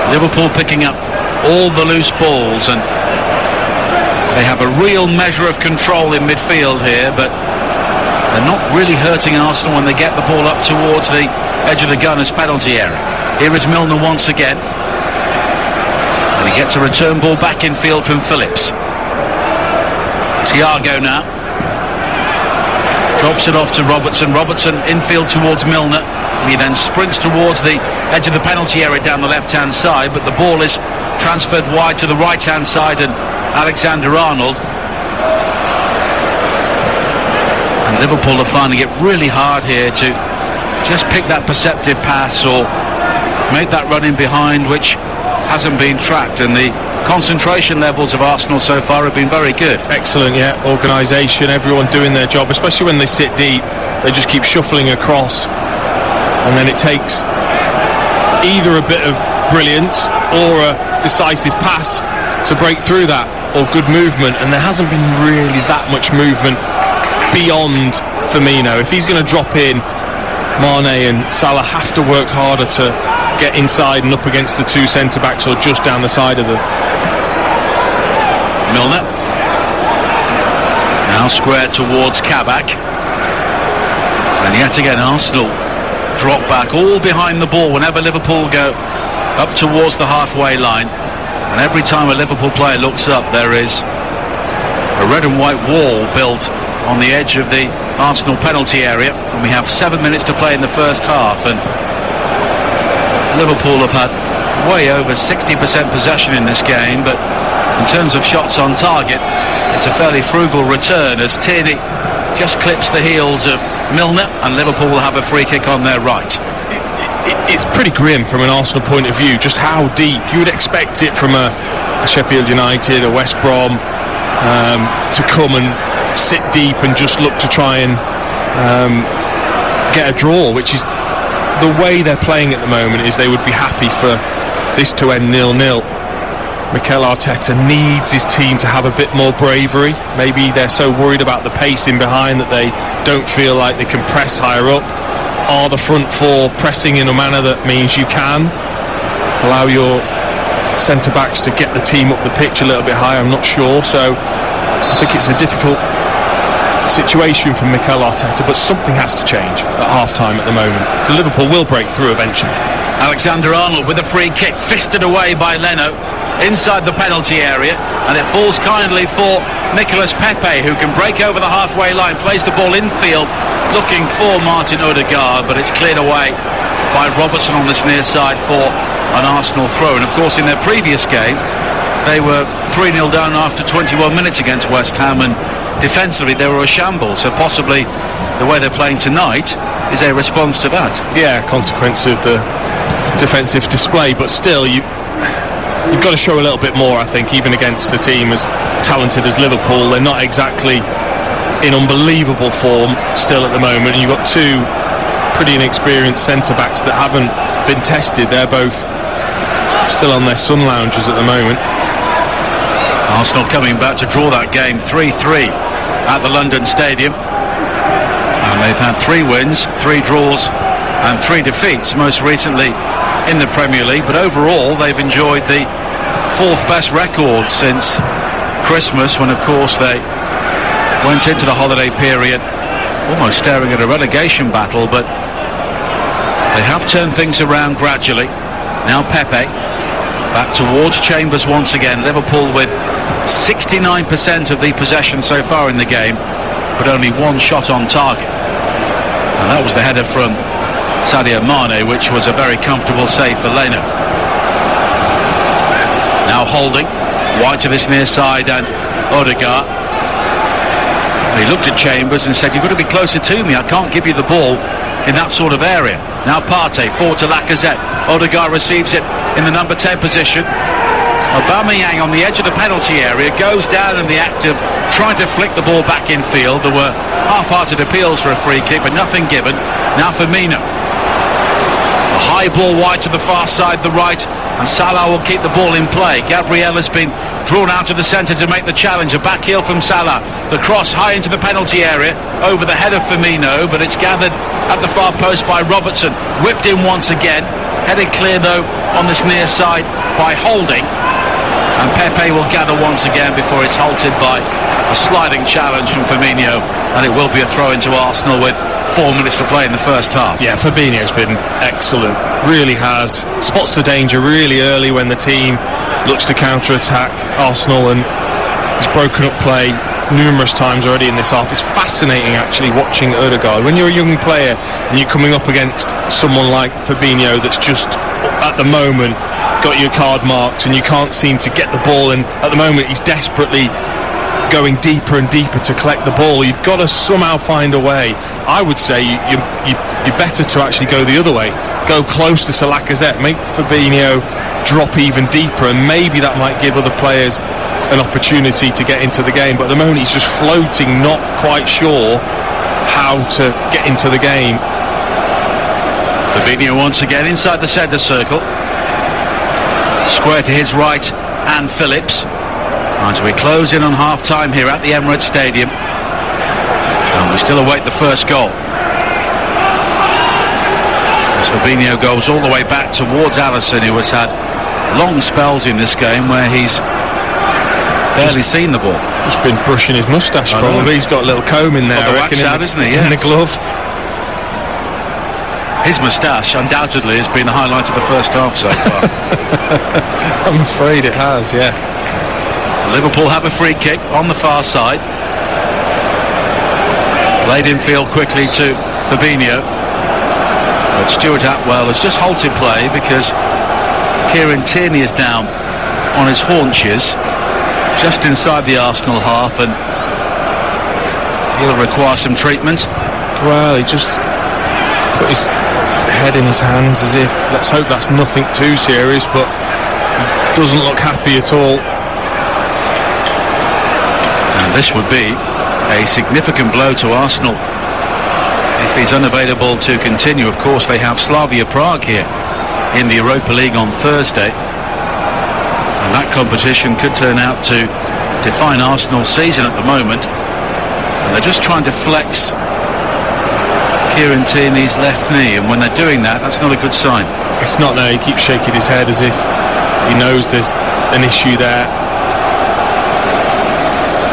Liverpool picking up all the loose balls, and they have a real measure of control in midfield here, but they're not really hurting Arsenal when they get the ball up towards the edge of the Gunners' penalty area. Here is Milner once again, and he gets a return ball back in field from Phillips. Thiago now drops it off to Robertson. Robertson infield towards Milner, and he then sprints towards the edge of the penalty area down the left-hand side, but the ball is transferred wide to the right-hand side, and Alexander-Arnold. And Liverpool are finding it really hard here to just pick that perceptive pass or make that run in behind, which hasn't been tracked, and the concentration levels of Arsenal so far have been very good. Excellent, yeah. Organisation, everyone doing their job, especially when they sit deep. They just keep shuffling across, and then it takes either a bit of brilliance or a decisive pass to break through that, or good movement, and there hasn't been really that much movement beyond Firmino. If he's going to drop in, Mane and Salah have to work harder to get inside and up against the two centre-backs, or just down the side of them. Milner now squared towards Kabak, and yet again Arsenal drop back all behind the ball whenever Liverpool go up towards the halfway line, and every time a Liverpool player looks up, there is a red and white wall built on the edge of the Arsenal penalty area, and we have 7 minutes to play in the first half, and Liverpool have had way over 60% possession in this game, but in terms of shots on target, it's a fairly frugal return, as Tierney just clips the heels of Milner, and Liverpool will have a free kick on their right. It's pretty grim from an Arsenal point of view, just how deep. You would expect it from a Sheffield United, a West Brom, to come and sit deep and just look to try and get a draw, which is the way they're playing at the moment. Is they would be happy for this to end 0-0. Mikel Arteta needs his team to have a bit more bravery. Maybe they're so worried about the pace in behind that they don't feel like they can press higher up. Are the front four pressing in a manner that means you can allow your centre-backs to get the team up the pitch a little bit higher? I'm not sure, so I think it's a difficult situation for Mikel Arteta, but something has to change at half-time at the moment. So Liverpool will break through eventually. Alexander-Arnold with a free kick, fisted away by Leno inside the penalty area, and it falls kindly for Nicolas Pepe, who can break over the halfway line, plays the ball infield looking for Martin Odegaard, but it's cleared away by Robertson on this near side for an Arsenal throw. And of course in their previous game they were 3-0 down after 21 minutes against West Ham, and defensively they were a shambles, so possibly the way they're playing tonight is a response to that. Yeah, consequence of the defensive display, but still you've got to show a little bit more, I think, even against a team as talented as Liverpool. They're not exactly in unbelievable form still at the moment, and you've got two pretty inexperienced centre-backs that haven't been tested. They're both still on their sun lounges at the moment. Arsenal coming back to draw that game 3-3 at the London Stadium, and they've had 3 wins, 3 draws and 3 defeats, most recently in the Premier League, but overall they've enjoyed the 4th best record since Christmas, when of course they went into the holiday period almost staring at a relegation battle, but they have turned things around gradually. Now Pepe back towards Chambers once again. Liverpool with 69% of the possession so far in the game, but only 1 shot on target, and that was the header from Sadio Mane, which was a very comfortable save for Leno. Now Holding wide to this near side, and Odegaard He looked at Chambers and said, "You've got to be closer to me. I can't give you the ball in that sort of area." Now Partey forward to Lacazette. Odegaard receives it in the number 10 position. Aubameyang on the edge of the penalty area goes down in the act of trying to flick the ball back in field. There were half-hearted appeals for a free kick, but nothing given. Now Firmino. A high ball wide to the far side, the right, and Salah will keep the ball in play. Gabriel has been drawn out to the centre to make the challenge. A back heel from Salah. The cross high into the penalty area over the head of Firmino, but it's gathered at the far post by Robertson. Whipped in once again. Headed clear though on this near side by Holding. And Pepe will gather once again before it's halted by a sliding challenge from Firmino, and it will be a throw into Arsenal with 4 minutes to play in the first half. Yeah, Fabinho's been excellent, really has. Spots the danger really early when the team looks to counter-attack Arsenal, and he's broken up play numerous times already in this half. It's fascinating actually watching Odegaard. When you're a young player and you're coming up against someone like Fabinho that's just at the moment got your card marked and you can't seem to get the ball, and at the moment he's desperately going deeper and deeper to collect the ball. You've got to somehow find a way. I would say you're better to actually go the other way, go closer to Lacazette, make Fabinho drop even deeper, and maybe that might give other players an opportunity to get into the game. But at the moment he's just floating, not quite sure how to get into the game. Fabinho once again inside the centre circle, square to his right, and Phillips. As we close in on half-time here at the Emirates Stadium, and we still await the first goal. As Fabinho goes all the way back towards Alisson, who has had long spells in this game where he's barely seen the ball. He's been brushing his moustache probably. He's got a little comb in there, I reckon, isn't he? Yeah. In the glove. His moustache undoubtedly has been the highlight of the first half so far. I'm afraid it has, yeah. Liverpool have a free kick on the far side. Played in field quickly to Fabinho, but Stuart Atwell has just halted play because Kieran Tierney is down on his haunches just inside the Arsenal half, and he'll require some treatment. Well, he just put his head in his hands as if, let's hope that's nothing too serious, but he doesn't look happy at all. And this would be a significant blow to Arsenal if he's unavailable to continue. Of course, they have Slavia Prague here in the Europa League on Thursday, and that competition could turn out to define Arsenal's season at the moment, and they're just trying to flex Kieran Tierney's left knee, and when they're doing that, that's not a good sign. It's not. No, he keeps shaking his head as if he knows there's an issue there.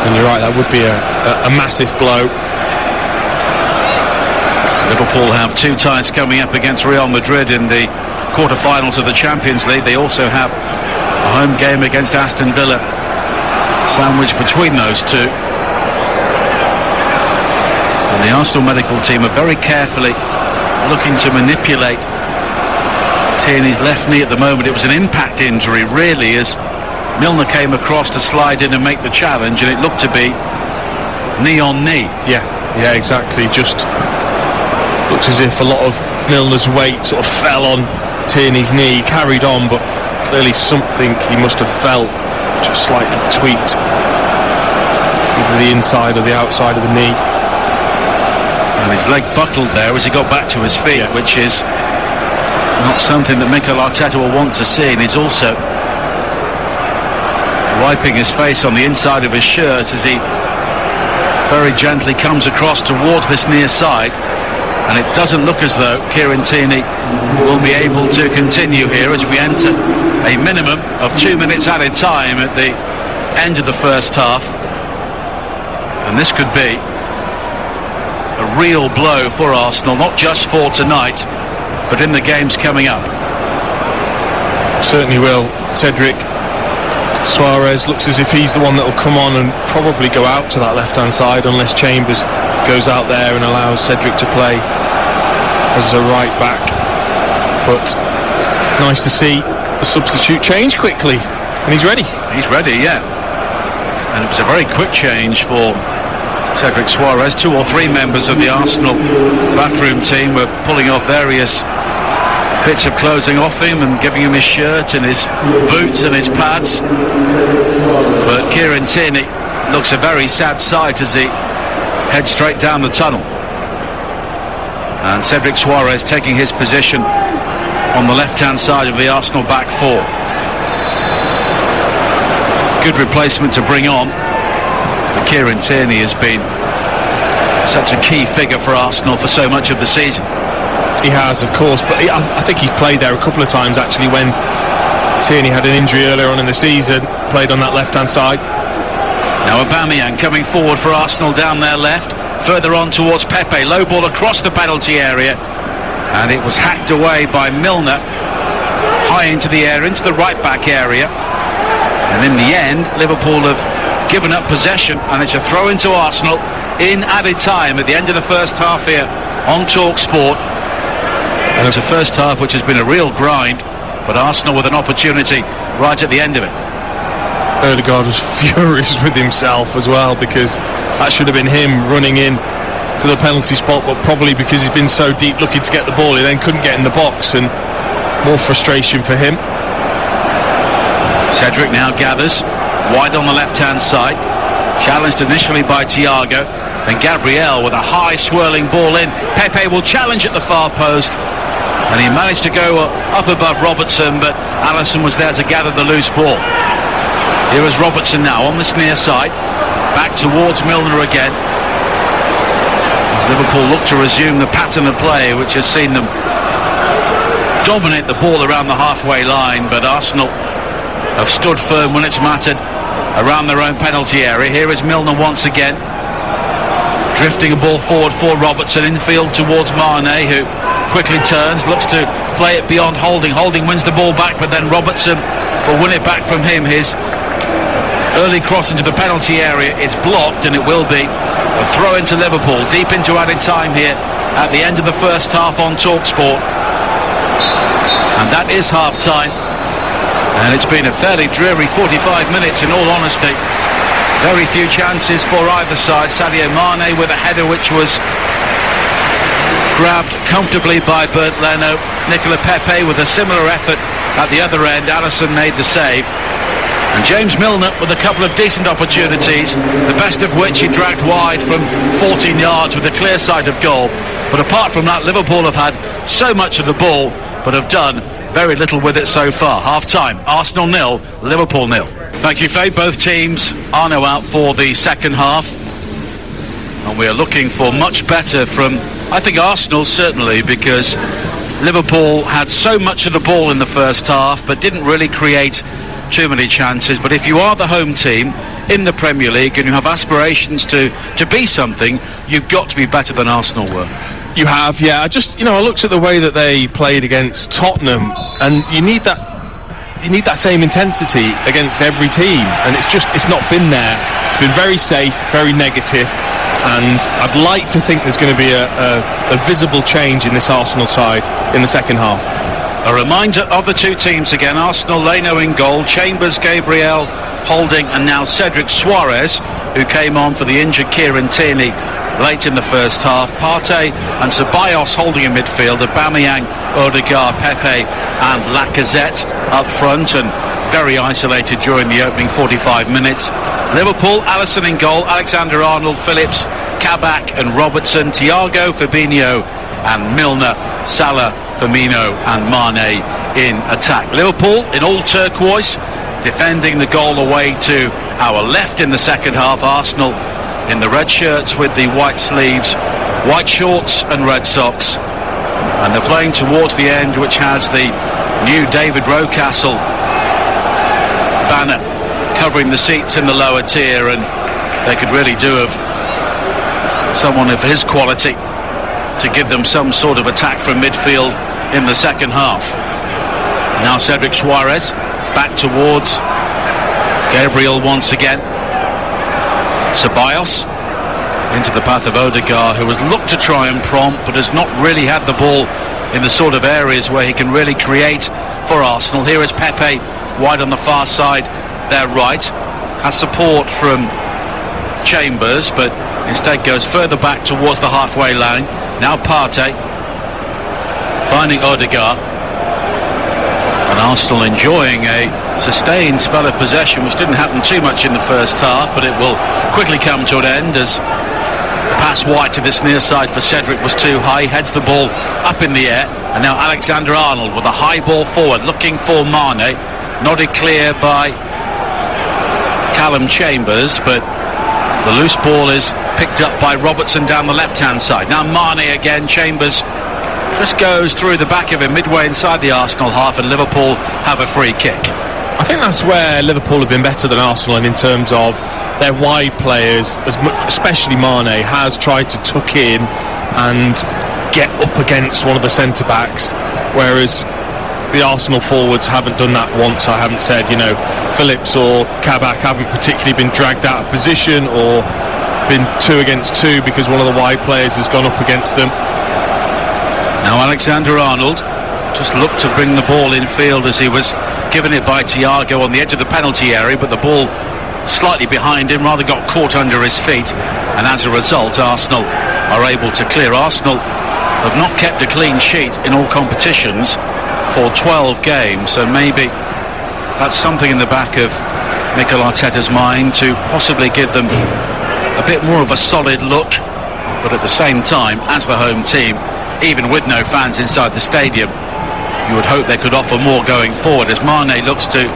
And you're right, that would be a massive blow. Liverpool have two ties coming up against Real Madrid in the quarter-finals of the Champions League. They also have a home game against Aston Villa, sandwiched between those two. And the Arsenal medical team are very carefully looking to manipulate Tierney's left knee at the moment. It was an impact injury, really, as Milner came across to slide in and make the challenge, and it looked to be knee on knee. Yeah, exactly. Just looks as if a lot of Milner's weight sort of fell on Tierney's knee. He carried on, but clearly something he must have felt just slightly tweaked, either the inside or the outside of the knee. And his leg buckled there as he got back to his feet, which is not something that Mikel Arteta will want to see. And he's also wiping his face on the inside of his shirt as he very gently comes across towards this near side, and it doesn't look as though Kieran Tierney will be able to continue here as we enter a minimum of 2 minutes added time at the end of the first half, and this could be a real blow for Arsenal, not just for tonight but in the games coming up. Certainly will. Cedric Suarez looks as if he's the one that will come on and probably go out to that left-hand side unless Chambers goes out there and allows Cedric to play as a right back. But nice to see the substitute change quickly, and he's ready. He's ready, yeah. And it was a very quick change for Cedric Suarez, 2 or 3 members of the Arsenal backroom team were pulling off various bits of clothing off him and giving him his shirt and his boots and his pads. But Kieran Tierney looks a very sad sight as he heads straight down the tunnel. And Cedric Suarez taking his position on the left-hand side of the Arsenal back four. Good replacement to bring on. But Kieran Tierney has been such a key figure for Arsenal for so much of the season. He has, of course, but I think he's played there a couple of times actually when Tierney had an injury earlier on in the season, played on that left-hand side. Now Aubameyang coming forward for Arsenal down their left, further on towards Pepe, low ball across the penalty area, and it was hacked away by Milner, high into the air, into the right-back area, and in the end, Liverpool have given up possession, and it's a throw into Arsenal in added time at the end of the first half here on TalkSport. And it's a first half which has been a real grind, but Arsenal with an opportunity right at the end of it. Odegaard was furious with himself as well, because that should have been him running in to the penalty spot, but probably because he's been so deep looking to get the ball, he then couldn't get in the box, and more frustration for him. Cedric now gathers wide on the left-hand side, challenged initially by Thiago, then Gabriel with a high swirling ball in. Pepe will challenge at the far post, and he managed to go up above Robertson, but Alisson was there to gather the loose ball. Here is Robertson now on this near side, back towards Milner again, as Liverpool look to resume the pattern of play which has seen them dominate the ball around the halfway line, but Arsenal have stood firm when it's mattered around their own penalty area. Here is Milner once again, drifting a ball forward for Robertson, infield towards Mane, who quickly turns, looks to play it beyond Holding. Holding wins the ball back, but then Robertson will win it back from him. His early cross into the penalty area is blocked, and it will be a throw into Liverpool, deep into added time here at the end of the first half on TalkSport. And that is half-time, and it's been a fairly dreary 45 minutes in all honesty. Very few chances for either side. Sadio Mane with a header which was grabbed comfortably by Bernd Leno. Nicola Pepe with a similar effort at the other end. Alisson made the save. And James Milner with a couple of decent opportunities, the best of which he dragged wide from 14 yards with a clear sight of goal. But apart from that, Liverpool have had so much of the ball, but have done very little with it so far. Half-time, Arsenal 0, Liverpool 0. Thank you, Faye. Both teams are now out for the second half, and we are looking for much better from, I think, Arsenal certainly, because Liverpool had so much of the ball in the first half but didn't really create too many chances. But if you are the home team in the Premier League and you have aspirations to be something, you've got to be better than Arsenal were. You have, yeah. I looked at the way that they played against Tottenham, and you need that same intensity against every team, and it's not been there. It's been very safe, very negative, and I'd like to think there's going to be a visible change in this Arsenal side in the second half. A reminder of the two teams again. Arsenal, Leno in goal, Chambers, Gabriel, Holding, and now Cedric Suarez, who came on for the injured Kieran Tierney late in the first half. Partey and Ceballos holding in midfield. Aubameyang, Odegaard, Pepe and Lacazette up front, and very isolated during the opening 45 minutes. Liverpool, Alisson in goal, Alexander-Arnold, Phillips, Kabak and Robertson, Thiago, Fabinho and Milner, Salah, Firmino and Mane in attack. Liverpool in all turquoise, defending the goal away to our left in the second half. Arsenal in the red shirts with the white sleeves, white shorts and red socks. And they're playing towards the end, which has the new David Rocastle banner covering the seats in the lower tier, and they could really do of someone of his quality to give them some sort of attack from midfield in the second half. Now Cedric Suarez back towards Gabriel once again. Ceballos into the path of Odegaard, who has looked to try and prompt but has not really had the ball in the sort of areas where he can really create for Arsenal. Here is Pepe wide on the far side, their right, has support from Chambers, but instead goes further back towards the halfway line. Now Partey finding Odegaard, and Arsenal enjoying a sustained spell of possession, which didn't happen too much in the first half, but it will quickly come to an end as the pass wide to this near side for Cedric was too high. He heads the ball up in the air, and now Alexander-Arnold with a high ball forward looking for Mane, nodded clear by Callum Chambers, but the loose ball is picked up by Robertson down the left-hand side. Now Mane again. Chambers just goes through the back of him midway inside the Arsenal half, and Liverpool have a free kick. I think that's where Liverpool have been better than Arsenal, and in terms of their wide players, especially Mane, has tried to tuck in and get up against one of the centre-backs, whereas the Arsenal forwards haven't done that once. I haven't said, Phillips or Kabak haven't particularly been dragged out of position or been 2 against 2 because one of the wide players has gone up against them. Now Alexander-Arnold just looked to bring the ball in field as he was given it by Thiago on the edge of the penalty area, but the ball slightly behind him, rather got caught under his feet, and as a result Arsenal are able to clear. Arsenal have not kept a clean sheet in all competitions for 12 games, so maybe that's something in the back of Mikel Arteta's mind to possibly give them a bit more of a solid look, but at the same time, as the home team, even with no fans inside the stadium, you would hope they could offer more going forward, as Mane looks to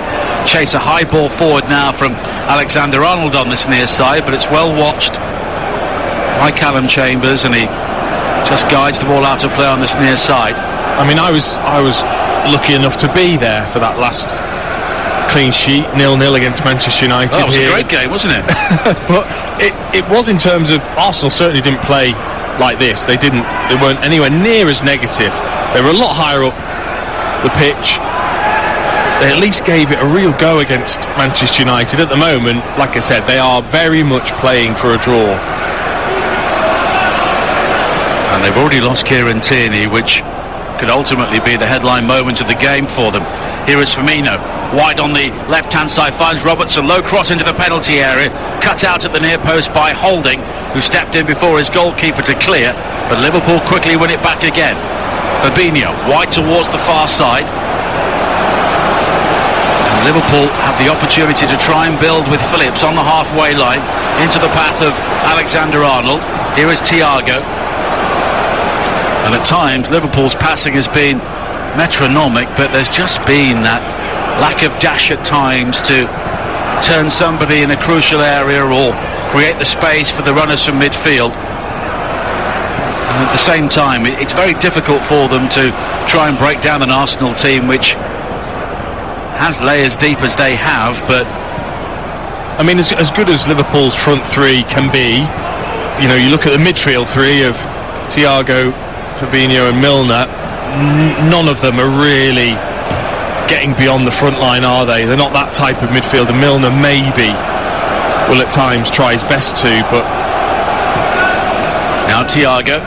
chase a high ball forward now from Alexander-Arnold on this near side, but it's well watched by Callum Chambers, and he just guides the ball out of play on this near side. I mean, I was lucky enough to be there for that last clean sheet, 0-0 against Manchester United. Oh, it was a great game, wasn't it? But it was, in terms of Arsenal certainly didn't play like this. They weren't anywhere near as negative. They were a lot higher up the pitch. They at least gave it a real go against Manchester United. At the moment, like I said, they are very much playing for a draw. And they've already lost Kieran Tierney, which could ultimately be the headline moment of the game for them. Here is Firmino, wide on the left-hand side, finds Robertson, low cross into the penalty area, cut out at the near post by Holding, who stepped in before his goalkeeper to clear, but Liverpool quickly win it back again. Fabinho, wide towards the far side. And Liverpool have the opportunity to try and build with Phillips on the halfway line into the path of Alexander-Arnold. Here is Thiago. And at times Liverpool's passing has been metronomic, but there's just been that lack of dash at times to turn somebody in a crucial area or create the space for the runners from midfield. And at the same time, it's very difficult for them to try and break down an Arsenal team which has lay as deep as they have. But I mean, as good as Liverpool's front three can be, you look at the midfield three of Thiago, Fabinho and Milner, none of them are really getting beyond the front line, are they? They're not that type of midfielder. Milner maybe will at times try his best to, but now Thiago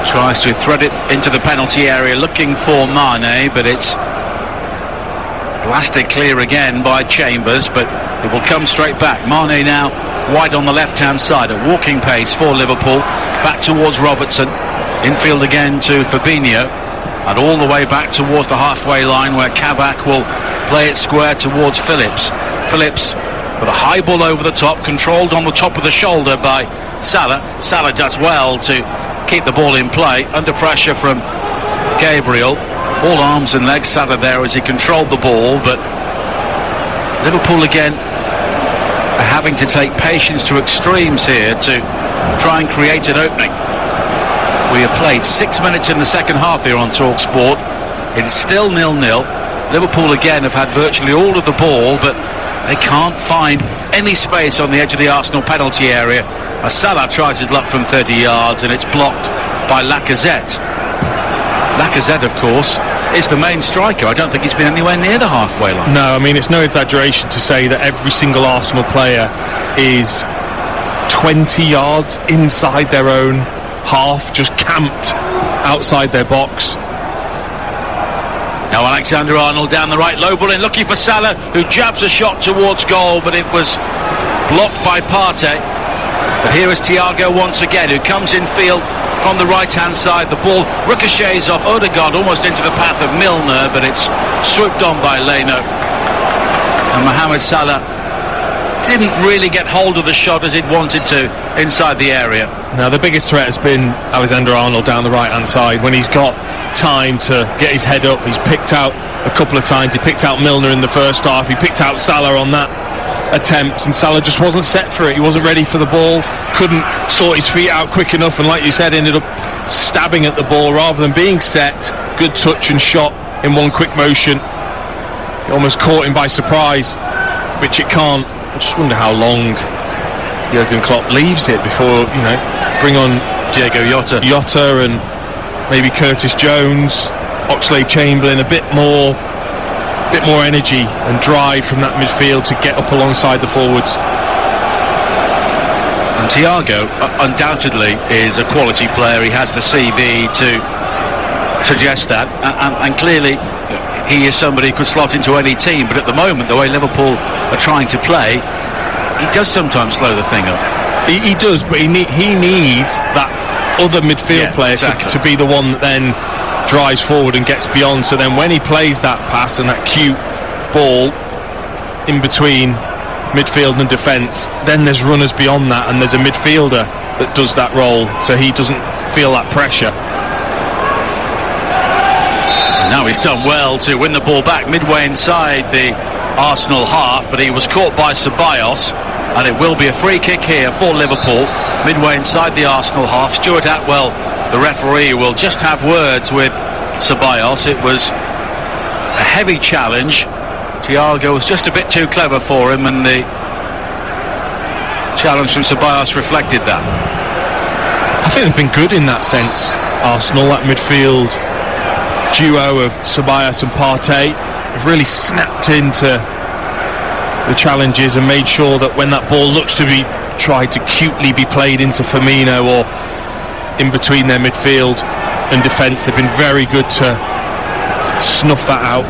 tries to thread it into the penalty area looking for Mane, but it's blasted clear again by Chambers, but it will come straight back. Mane now wide on the left hand side at walking pace for Liverpool, back towards Robertson, infield again to Fabinho, and all the way back towards the halfway line where Kabak will play it square towards Phillips. Phillips with a high ball over the top, controlled on the top of the shoulder by Salah. Salah does well to keep the ball in play under pressure from Gabriel. All arms and legs, Salah there as he controlled the ball, but Liverpool again are having to take patience to extremes here to try and create an opening. We have played 6 minutes in the second half here on TalkSport. It's still 0-0. Liverpool again have had virtually all of the ball, but they can't find any space on the edge of the Arsenal penalty area. Salah tries his luck from 30 yards and it's blocked by Lacazette. Lacazette, of course, is the main striker. I don't think he's been anywhere near the halfway line. No, I mean, it's no exaggeration to say that every single Arsenal player is 20 yards inside their own half, just camped outside their box. Now Alexander-Arnold down the right, low ball in, looking for Salah, who jabs a shot towards goal, but it was blocked by Partey. But here is Thiago once again, who comes in field from the right-hand side. The ball ricochets off Odegaard almost into the path of Milner, but it's swooped on by Leno. And Mohamed Salah didn't really get hold of the shot as he'd wanted to inside the area. Now the biggest threat has been Alexander-Arnold down the right-hand side. When he's got time to get his head up, he's picked out a couple of times. He picked out Milner in the first half. He picked out Salah on that attempt, and Salah just wasn't set for it. He wasn't ready for the ball, couldn't sort his feet out quick enough, and like you said, ended up stabbing at the ball rather than being set. Good touch and shot in one quick motion. It almost caught him by surprise, which it can't. I just wonder how long Jurgen Klopp leaves it before, bring on Diego Jota and maybe Curtis Jones, Oxlade-Chamberlain, a bit more energy and drive from that midfield to get up alongside the forwards. And Thiago undoubtedly is a quality player. He has the CV to suggest that, and clearly he is somebody who could slot into any team. But at the moment, the way Liverpool are trying to play, he does sometimes slow the thing up. He does, but he needs that other midfield player to be the one that then drives forward and gets beyond. So then when he plays that pass and that cute ball in between midfield and defence, then there's runners beyond that, and there's a midfielder that does that role, so he doesn't feel that pressure. And now he's done well to win the ball back midway inside the Arsenal half, but he was caught by Ceballos, and it will be a free kick here for Liverpool midway inside the Arsenal half. Stuart Atwell, the referee, will just have words with Ceballos. It was a heavy challenge. Thiago was just a bit too clever for him, and the challenge from Ceballos reflected that. I think they've been good in that sense, Arsenal. That midfield duo of Ceballos and Partey have really snapped into the challenges and made sure that when that ball looks to be tried to cutely be played into Firmino or in between their midfield and defence, they've been very good to snuff that out.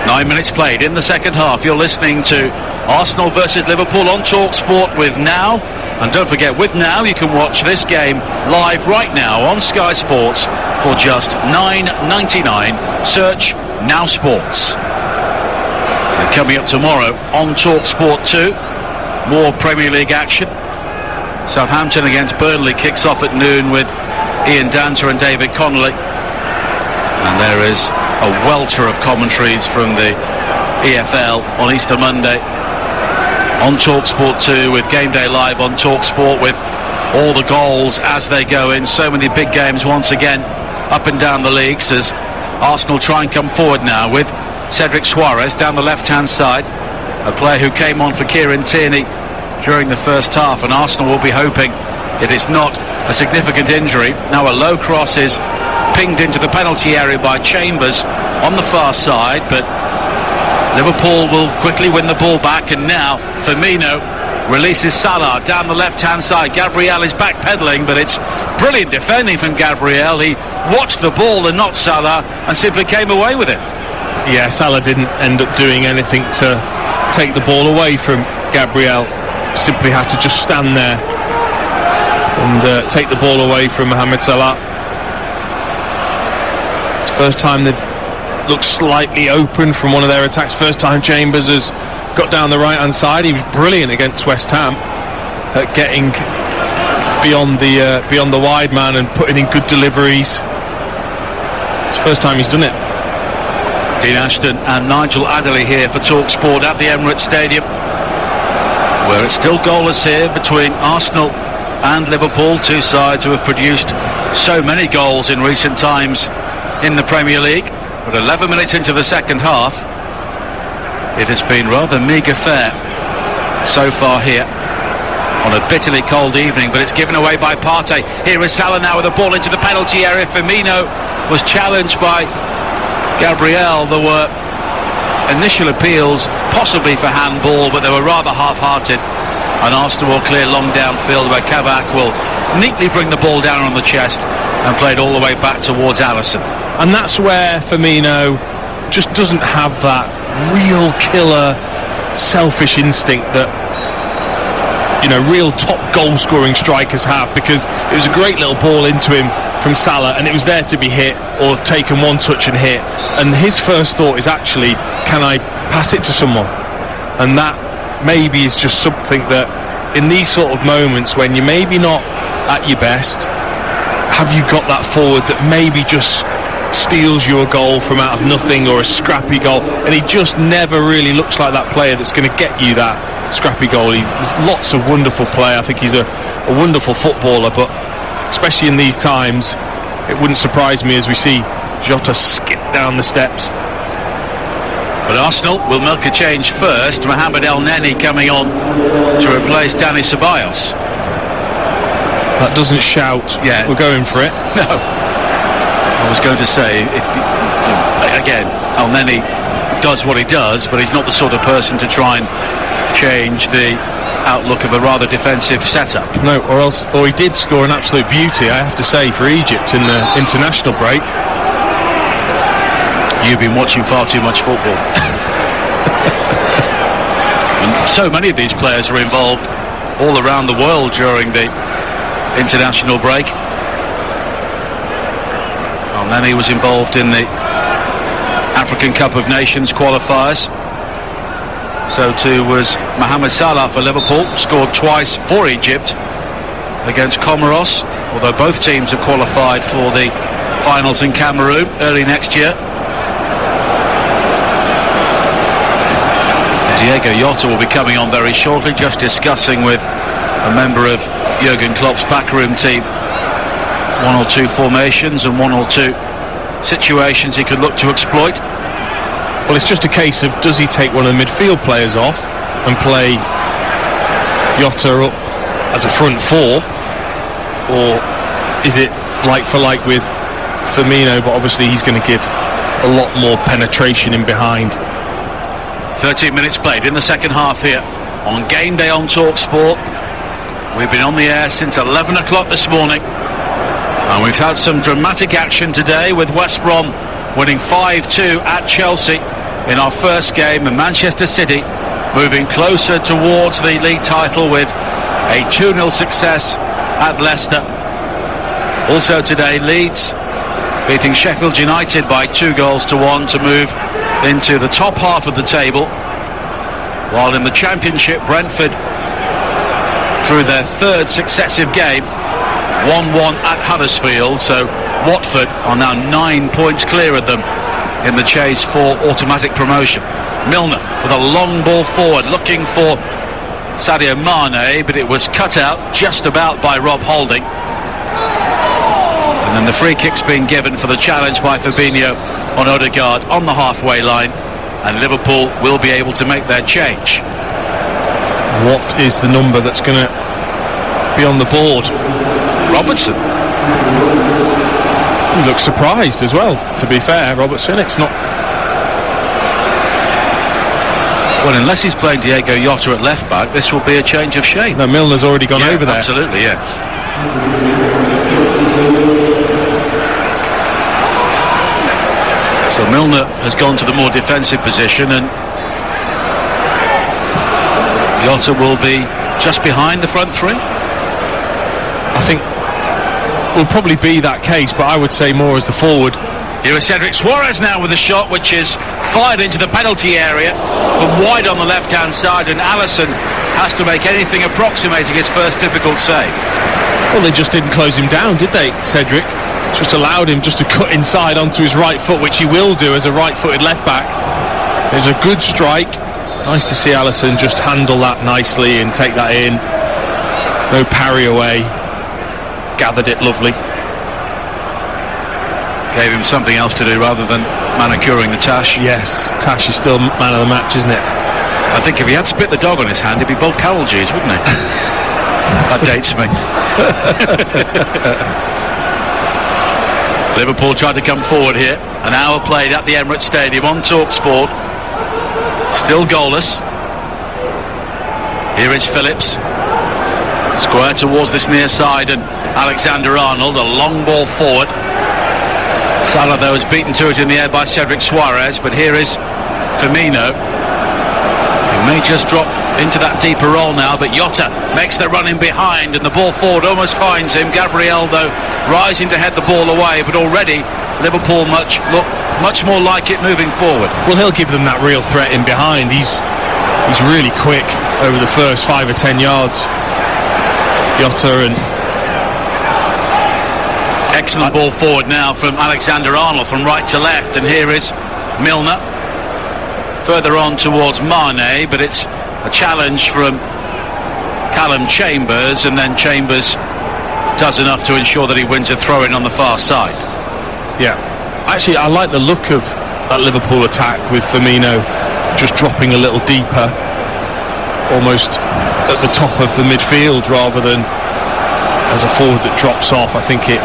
9 minutes played in the second half. You're listening to Arsenal versus Liverpool on TalkSport with Now. And don't forget, with Now you can watch this game live right now on Sky Sports for just $9.99. Search Now Sports. And coming up tomorrow on TalkSport 2, more Premier League action. Southampton against Burnley kicks off at noon with Ian Danter and David Connolly. And there is a welter of commentaries from the EFL on Easter Monday on TalkSport 2, with Game Day Live on TalkSport, with all the goals as they go in. So many big games once again up and down the leagues as Arsenal try and come forward now with Cedric Suarez down the left-hand side, a player who came on for Kieran Tierney during the first half, and Arsenal will be hoping it is not a significant injury. Now a low cross is pinged into the penalty area by Chambers on the far side, but Liverpool will quickly win the ball back, and now Firmino releases Salah down the left-hand side. Gabriel is backpedaling, but it's brilliant defending from Gabriel. He watched the ball and not Salah and simply came away with it. Yeah, Salah didn't end up doing anything to take the ball away from Gabriel. Simply had to just stand there and take the ball away from Mohamed Salah. It's the first time they've looked slightly open from one of their attacks. First time Chambers has got down the right hand side. He was brilliant against West Ham at getting beyond the wide man and putting in good deliveries. It's the first time he's done it. Dean Ashton and Nigel Adderley here for TalkSport at the Emirates Stadium, where it's still goalless here between Arsenal and Liverpool, two sides who have produced so many goals in recent times in the Premier League. But 11 minutes into the second half, it has been rather meagre fare so far here on a bitterly cold evening, but it's given away by Partey. Here is Salah now with the ball into the penalty area. Firmino was challenged by Gabriel. There were initial appeals possibly for handball, but they were rather half-hearted, and Arsenal will clear long downfield, where Kabak will neatly bring the ball down on the chest and play it all the way back towards Alisson. And that's where Firmino just doesn't have that real killer selfish instinct that real top goal-scoring strikers have, because it was a great little ball into him from Salah, and it was there to be hit or taken one touch and hit. And his first thought is actually, can I pass it to someone? And that maybe is just something that, in these sort of moments when you're maybe not at your best, have you got that forward that maybe just steals you a goal from out of nothing, or a scrappy goal? And he just never really looks like that player that's going to get you that scrappy goal. There's lots of wonderful play. I think he's a wonderful footballer, but especially in these times, it wouldn't surprise me as we see Jota skip down the steps. But Arsenal will milk a change first. Mohamed El Neni coming on to replace Dani Ceballos. That doesn't shout, yeah, we're going for it. No. I was going to say, again, El Neni does what he does, but he's not the sort of person to try and change the outlook of a rather defensive setup. No, or he did score an absolute beauty, I have to say, for Egypt in the international break. You've been watching far too much football. And so many of these players are involved all around the world during the international break. And then he was involved in the African Cup of Nations qualifiers. So too was Mohamed Salah for Liverpool, scored twice for Egypt against Comoros, although both teams are qualified for the finals in Cameroon early next year. Diego Jota will be coming on very shortly, just discussing with a member of Jurgen Klopp's backroom team one or two formations and one or two situations he could look to exploit. Well, it's just a case of, does he take one of the midfield players off and play Jota up as a front four, or is it like for like with Firmino, but obviously he's going to give a lot more penetration in behind. 13 minutes played in the second half here on Game Day on TalkSport. We've been on the air since 11 o'clock this morning, and we've had some dramatic action today, with West Brom winning 5-2 at Chelsea in our first game, and Manchester City moving closer towards the league title with a 2-0 success at Leicester. Also today, Leeds beating Sheffield United by 2-1 to move into the top half of the table, while in the Championship, Brentford drew their third successive game, 1-1 at Huddersfield. So Watford are now 9 points clear of them in the chase for automatic promotion. Milner with a long ball forward, looking for Sadio Mane, but it was cut out just about by Rob Holding. And then the free kick's been given for the challenge by Fabinho on Odegaard on the halfway line, and Liverpool will be able to make their change. What is the number that's going to be on the board? Robertson. He looks surprised as well, to be fair, Robertson. It's not... Well, unless he's playing Diego Jota at left back, this will be a change of shape. No, Milner's already gone over there. Absolutely, yeah. So Milner has gone to the more defensive position, and Jota will be just behind the front three. I think will probably be that case, but I would say more as the forward. Here is Cedric Suarez now with a shot which is fired into the penalty area from wide on the left-hand side, and Alisson has to make anything approximating his first difficult save. Well, they just didn't close him down, did they, Cedric? Just allowed him just to cut inside onto his right foot, which he will do as a right-footed left-back. There's a good strike. Nice to see Alisson just handle that nicely and take that in. No parry away. Gathered it lovely. Gave him something else to do rather than manicuring the Tash. Yes, Tash is still man of the match, isn't it? I think if he had spit the dog on his hand, he'd be Bob Carroll G's, wouldn't he? That dates me. Liverpool tried to come forward here. An hour played at the Emirates Stadium on TalkSport. Still goalless. Here is Phillips. Square towards this near side, and Alexander-Arnold, a long ball forward. Salah, though, is beaten to it in the air by Cedric Suarez, but here is Firmino, who May just drop into that deeper role now, but Jota makes the run in behind, and the ball forward almost finds him. Gabriel, though, rising to head the ball away, but already Liverpool look much more like it moving forward. Well, he'll give them that real threat in behind. He's really quick over the first 5 or 10 yards. Jota. And excellent ball forward now from Alexander-Arnold from right to left, and here is Milner further on towards Mane, but it's a challenge from Callum Chambers, and then Chambers does enough to ensure that he wins a throw-in on the far side. Yeah, actually I like the look of that Liverpool attack with Firmino just dropping a little deeper, almost at the top of the midfield rather than as a forward that drops off. I think it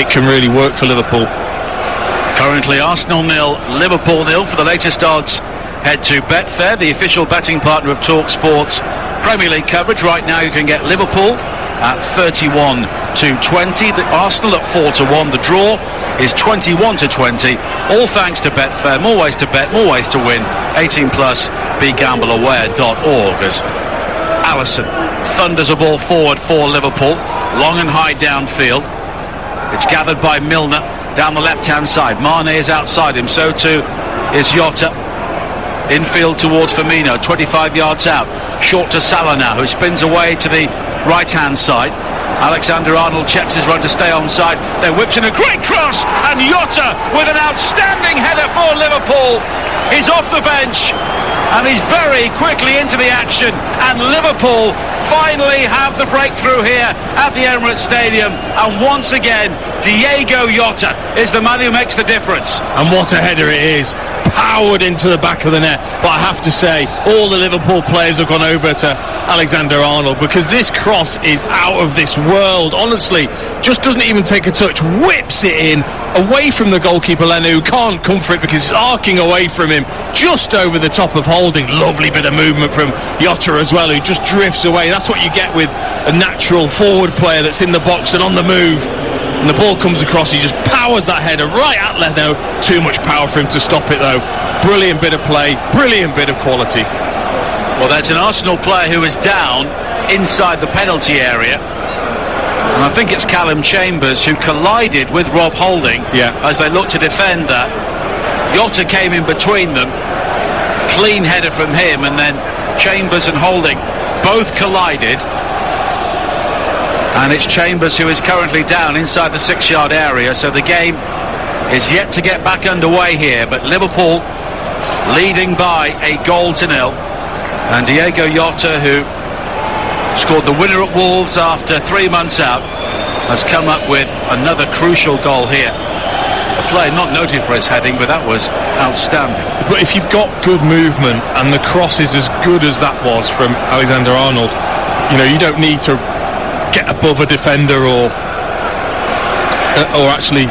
can really work for Liverpool. Currently Arsenal 0, Liverpool 0 for the latest odds. Head to Betfair, the official betting partner of TalkSport's Premier League coverage. Right now you can get Liverpool at 31-20, the Arsenal at 4-1. The draw is 21-20. All thanks to Betfair. More ways to bet, more ways to win. 18 plus. BeGambleAware.org. As Alisson thunders a ball forward for Liverpool, long and high downfield. It's gathered by Milner down the left-hand side. Mane is outside him, so too is Jota. Infield towards Firmino, 25 yards out. Short to Salah now, who spins away to the right-hand side. Alexander-Arnold checks his run to stay onside. Then whips in a great cross, and Jota with an outstanding header for Liverpool. He's off the bench, and he's very quickly into the action, and Liverpool finally have the breakthrough here at the Emirates Stadium, and once again Diego Jota is the man who makes the difference. And what a header it is, powered into the back of the net. But I have to say, all the Liverpool players have gone over to Alexander-Arnold, because this cross is out of this world. Honestly, just doesn't even take a touch, whips it in away from the goalkeeper Lenu, can't come for it because it's arcing away from him, just over the top of Holding. Lovely bit of movement from Jota as well, who just drifts away. That's what you get with a natural forward player that's in the box and on the move. And the ball comes across, he just powers that header right at Leno. Too much power for him to stop it though. Brilliant bit of play, brilliant bit of quality. Well, that's an Arsenal player who is down inside the penalty area, and I think it's Callum Chambers who collided with Rob Holding as they look to defend that. Jota came in between them, clean header from him, and then Chambers and Holding both collided, and it's Chambers who is currently down inside the 6-yard area. So the game is yet to get back underway here, but Liverpool leading by a 1-0, and Diego Jota, who scored the winner at Wolves after 3 months out, has come up with another crucial goal here. A player not noted for his heading, but that was outstanding. But if you've got good movement and the cross is as good as that was from Alexander-Arnold, you don't need to get above a defender or actually,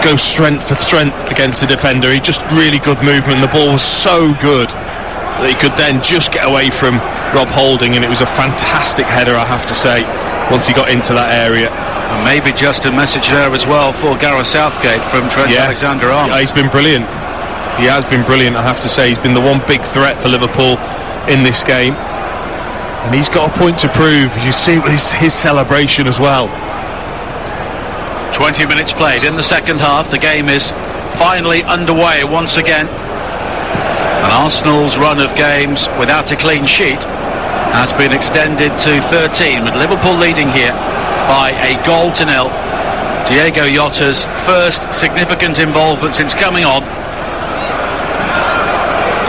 go strength for strength against the defender. He just really good movement. The ball was so good that he could then just get away from Rob Holding, and it was a fantastic header, I have to say, once he got into that area. And maybe just a message there as well for Gareth Southgate from Trent Alexander-Arnold. He's been brilliant. He has been brilliant, I have to say. He's been the one big threat for Liverpool in this game, and he's got a point to prove. You see with his celebration as well. 20 minutes played in the second half. The game is finally underway once again, and Arsenal's run of games without a clean sheet has been extended to 13, with Liverpool leading here by a 1-0. Diego Jota's first significant involvement since coming on,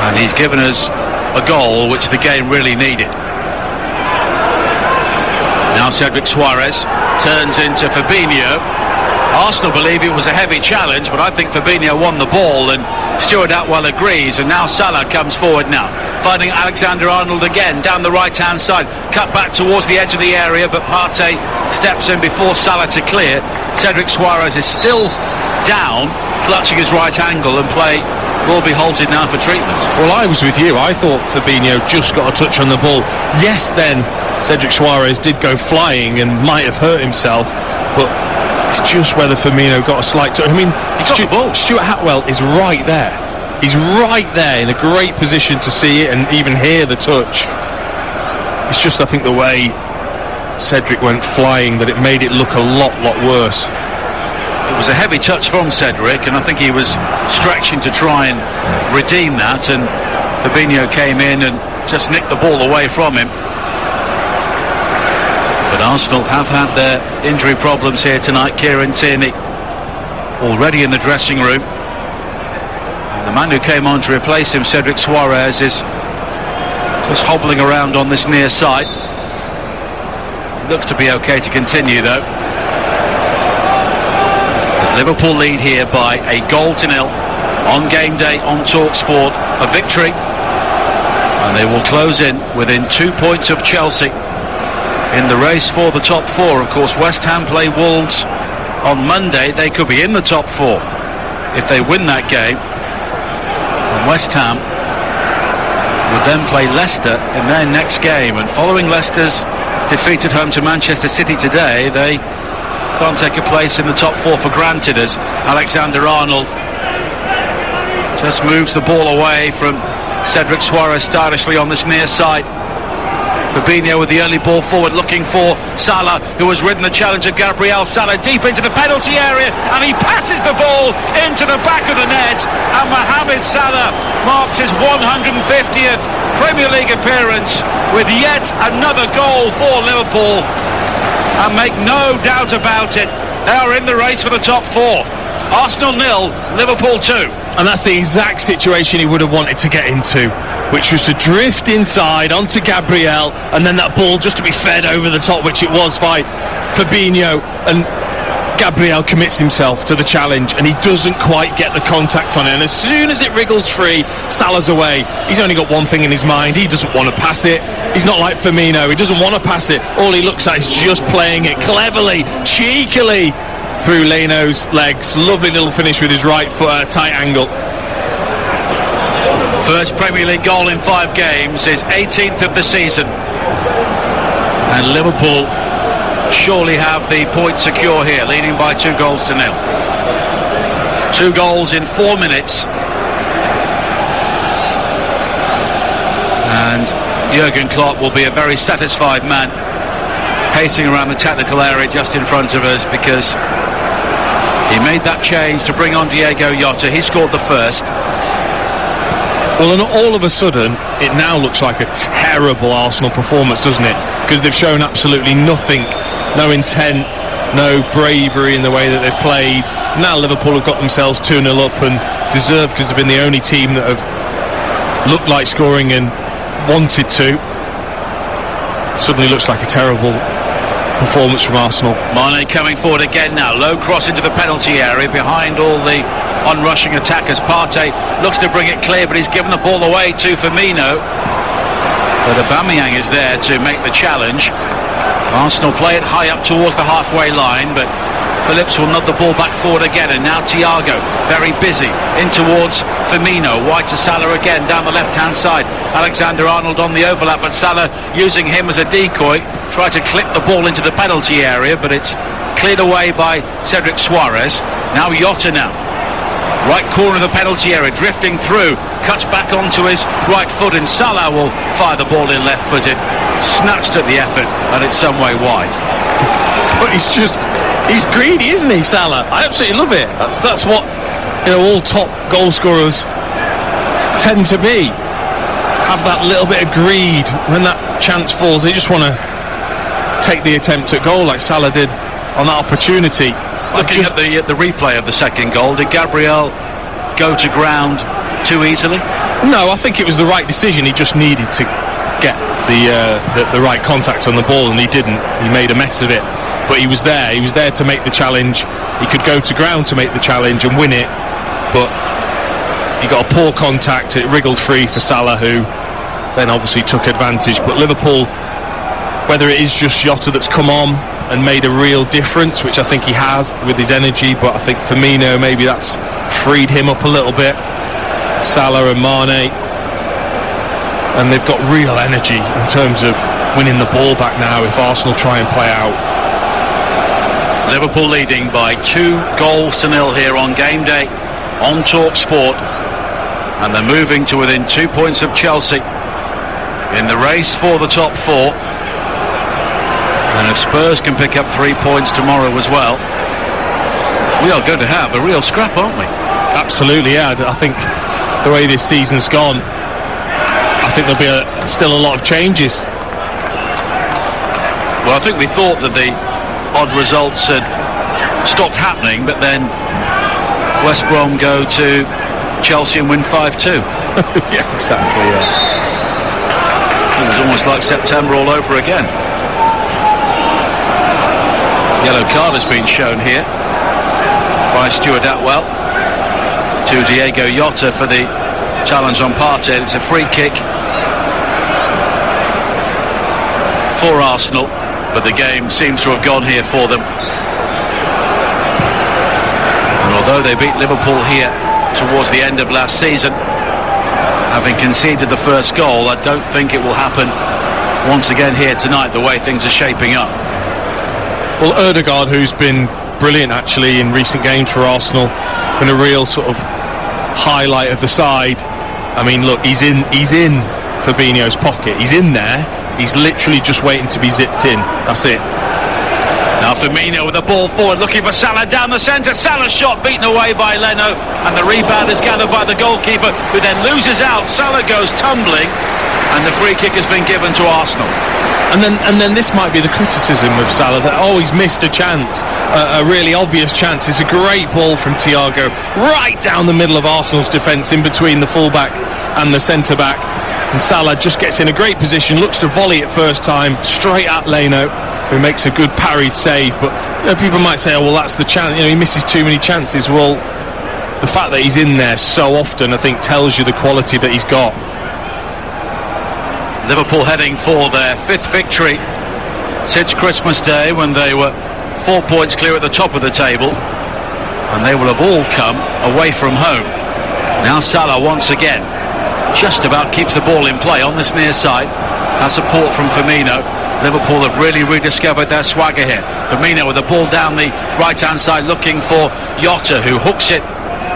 and he's given us a goal which the game really needed. Now Cedric Suarez turns into Fabinho. Arsenal believe it was a heavy challenge, but I think Fabinho won the ball, and Stuart Atwell agrees. And now Salah comes forward now, finding Alexander-Arnold again down the right-hand side, cut back towards the edge of the area, but Partey steps in before Salah to clear. Cedric Suarez is still down, clutching his right ankle, and play will be halted now for treatment. Well, I was with you. I thought Fabinho just got a touch on the ball. Yes, then Cedric Suarez did go flying and might have hurt himself, but it's just whether Firmino got a slight touch. I mean, Stuart Atwell is right there. He's right there in a great position to see it and even hear the touch. It's just, I think, the way Cedric went flying that it made it look a lot worse. It was a heavy touch from Cedric, and I think he was stretching to try and redeem that, and Fabinho came in and just nicked the ball away from him. But Arsenal have had their injury problems here tonight. Kieran Tierney already in the dressing room. The man who came on to replace him, Cedric Suarez, is just hobbling around on this near side. Looks to be okay to continue though. As Liverpool lead here by a 1-0 on game day on TalkSport, a victory, and they will close in within 2 points of Chelsea in the race for the top four. Of course, West Ham play Wolves on Monday. They could be in the top four if they win that game. And West Ham would then play Leicester in their next game, and following Leicester's defeat at home to Manchester City today, they can't take a place in the top four for granted, as Alexander-Arnold just moves the ball away from Cedric Suarez stylishly on this near side. Fabinho with the early ball forward, looking for Salah, who has ridden the challenge of Gabriel. Salah deep into the penalty area, and he passes the ball into the back of the net, and Mohamed Salah marks his 150th Premier League appearance with yet another goal for Liverpool, and make no doubt about it, they are in the race for the top four. Arsenal 0, Liverpool 2. And that's the exact situation he would have wanted to get into, which was to drift inside onto Gabriel, and then that ball just to be fed over the top, which it was by Fabinho, and Gabriel commits himself to the challenge, and he doesn't quite get the contact on it, and as soon as it wriggles free, Salah's away. He's only got one thing in his mind: he doesn't want to pass it. He's not like Firmino, he doesn't want to pass it. All he looks at is just playing it cleverly, cheekily through Leno's legs. Lovely little finish with his right foot at a tight angle. First Premier League goal in 5 games, his 18th of the season, and Liverpool surely have the point secure here, leading by 2-0. 2 goals in 4 minutes, and Jurgen Klopp will be a very satisfied man, pacing around the technical area just in front of us, because he made that change to bring on Diego Jota. He scored the first. Well, and all of a sudden, it now looks like a terrible Arsenal performance, doesn't it? Because they've shown absolutely nothing, no intent, no bravery in the way that they've played. Now Liverpool have got themselves 2-0 up, and deserved, because they've been the only team that have looked like scoring and wanted to. Suddenly looks like a terrible performance from Arsenal. Mane coming forward again now, low cross into the penalty area behind all the on-rushing attackers. Partey looks to bring it clear, but he's given the ball away to Firmino, but Aubameyang is there to make the challenge. Arsenal play it high up towards the halfway line, but Phillips will nod the ball back forward again, and now Thiago very busy in towards Firmino. Wide to Salah again down the left-hand side. Alexander-Arnold on the overlap, but Salah using him as a decoy, try to clip the ball into the penalty area, but it's cleared away by Cedric Suarez. Now Jota now, right corner of the penalty area, drifting through, cuts back onto his right foot, and Salah will fire the ball in left-footed, snatched at the effort, and it's some way wide. But he's greedy, isn't he, Salah? I absolutely love it. That's what, all top goal scorers tend to be. Have that little bit of greed when that chance falls. They just want to take the attempt at goal, like Salah did on that opportunity. Looking at the replay of the second goal, did Gabriel go to ground too easily? No, I think it was the right decision. He just needed to get the right contact on the ball, and he didn't. He made a mess of it. But he was there. He was there to make the challenge. He could go to ground to make the challenge and win it, but he got a poor contact. It wriggled free for Salah, who then obviously took advantage. But Liverpool, whether it is just Jota that's come on and made a real difference, which I think he has with his energy, but I think Firmino, maybe that's freed him up a little bit. Salah and Mane, and they've got real energy in terms of winning the ball back now if Arsenal try and play out. Liverpool leading by 2-0 here on game day on TalkSport, and they're moving to within 2 points of Chelsea in the race for the top four. And if Spurs can pick up 3 points tomorrow as well, we are going to have a real scrap, aren't we? Absolutely, yeah. I think the way this season's gone, I think there'll be still a lot of changes. Well, I think we thought that the odd results had stopped happening, but then West Brom go to Chelsea and win 5-2. Yeah, exactly, yeah. It was almost like September all over again. Yellow card has been shown here by Stuart Atwell to Diego Jota for the challenge on Partey. It's a free kick for Arsenal, but the game seems to have gone here for them. And although they beat Liverpool here towards the end of last season, having conceded the first goal, I don't think it will happen once again here tonight, the way things are shaping up. Well, Ødegaard, who's been brilliant actually in recent games for Arsenal, been a real sort of highlight of the side. I mean, look, he's in Fabinho's pocket. He's in there. He's literally just waiting to be zipped in. That's it. Now Firmino with the ball forward, looking for Salah down the centre. Salah's shot beaten away by Leno, and the rebound is gathered by the goalkeeper, who then loses out. Salah goes tumbling, and the free kick has been given to Arsenal. And then this might be the criticism of Salah, that he's missed a chance, a really obvious chance. It's a great ball from Thiago, right down the middle of Arsenal's defence, in between the fullback and the centre-back. And Salah just gets in a great position, looks to volley it first time, straight at Leno, who makes a good parried save. But people might say, oh, well, that's the chance. He misses too many chances. Well, the fact that he's in there so often, I think, tells you the quality that he's got. Liverpool heading for their 5th victory since Christmas Day, when they were 4 points clear at the top of the table, and they will have all come away from home. Now Salah once again just about keeps the ball in play on this near side. Has support from Firmino. Liverpool have really rediscovered their swagger here. Firmino with the ball down the right hand side, looking for Jota, who hooks it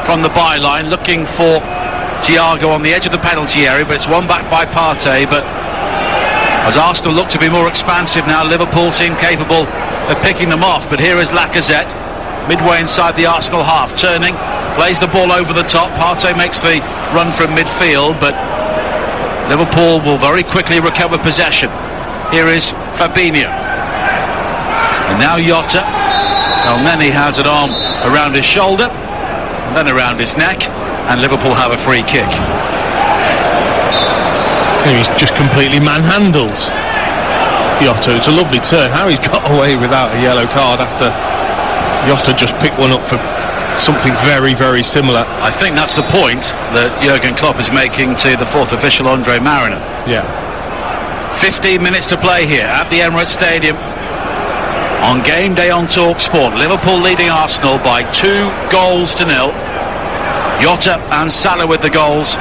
from the byline, looking for Thiago on the edge of the penalty area, but it's won back by Partey. But as Arsenal look to be more expansive now, Liverpool seem capable of picking them off. But here is Lacazette, midway inside the Arsenal half, turning, plays the ball over the top. Partey makes the run from midfield, but Liverpool will very quickly recover possession. Here is Fabinho, and now Jota. Elneny has an arm around his shoulder, and then around his neck, and Liverpool have a free kick. He's just completely manhandled Jota. It's a lovely turn. How he's got away without a yellow card after Jota just picked one up for something very, very similar. I think that's the point that Jurgen Klopp is making to the 4th official, Andre Mariner. Yeah. 15 minutes to play here at the Emirates Stadium on game day on TalkSport. Liverpool leading Arsenal by 2-0. Jota and Salah with the goals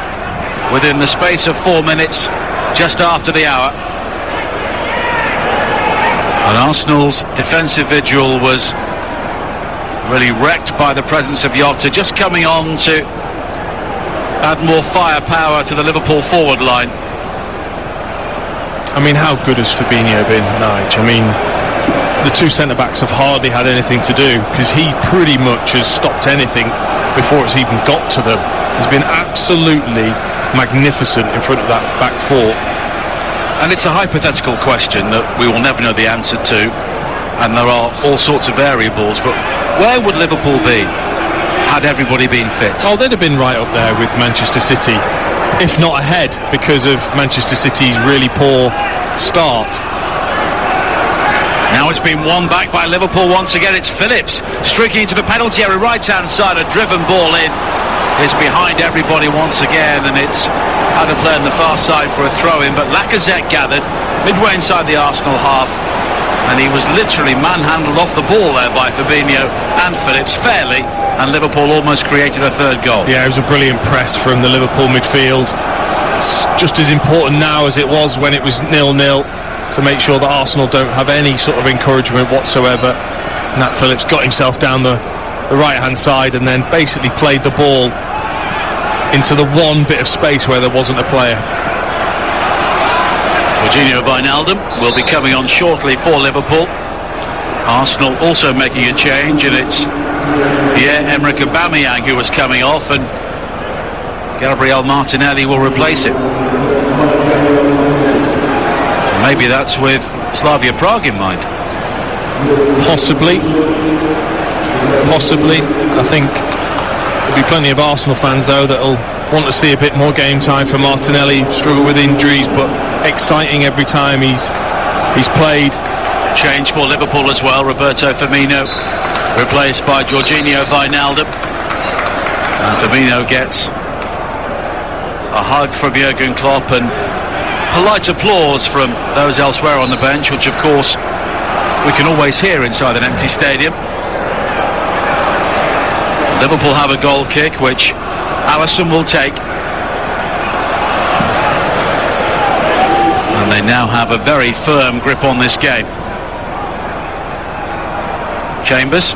within the space of 4 minutes, just after the hour. And Arsenal's defensive vigil was really wrecked by the presence of Jota, just coming on to add more firepower to the Liverpool forward line. I mean, how good has Fabinho been, Nige? I mean, the two centre-backs have hardly had anything to do, because he pretty much has stopped anything before it's even got to them. He's been absolutely magnificent in front of that back four. And it's a hypothetical question that we will never know the answer to, and there are all sorts of variables, but where would Liverpool be had everybody been fit? Oh, they'd have been right up there with Manchester City, if not ahead, because of Manchester City's really poor start. Now it's been won back by Liverpool once again. It's Phillips streaking into the penalty area, right hand side. A driven ball in is behind everybody once again, and it's out of play on the far side for a throw in. But Lacazette gathered midway inside the Arsenal half, and he was literally manhandled off the ball there by Fabinho and Phillips fairly, and Liverpool almost created a third goal. Yeah, it was a brilliant press from the Liverpool midfield. It's just as important now as it was when it was 0-0 to make sure that Arsenal don't have any sort of encouragement whatsoever. Nat Phillips got himself down the right hand side and then basically played the ball into the one bit of space where there wasn't a player. Jorginho Wijnaldum will be coming on shortly for Liverpool. Arsenal also making a change, and it's Pierre-Emerick Aubameyang who was coming off, and Gabriel Martinelli will replace him. Maybe that's with Slavia Prague in mind. Possibly. I think there'll be plenty of Arsenal fans though that'll want to see a bit more game time for Martinelli. Struggle with injuries, but exciting every time he's played. Change for Liverpool as well. Roberto Firmino replaced by Jorginho Wijnaldum, and Firmino gets a hug from Jurgen Klopp and polite applause from those elsewhere on the bench, which of course we can always hear inside an empty stadium. Liverpool have a goal kick which Alisson will take, and they now have a very firm grip on this game. Chambers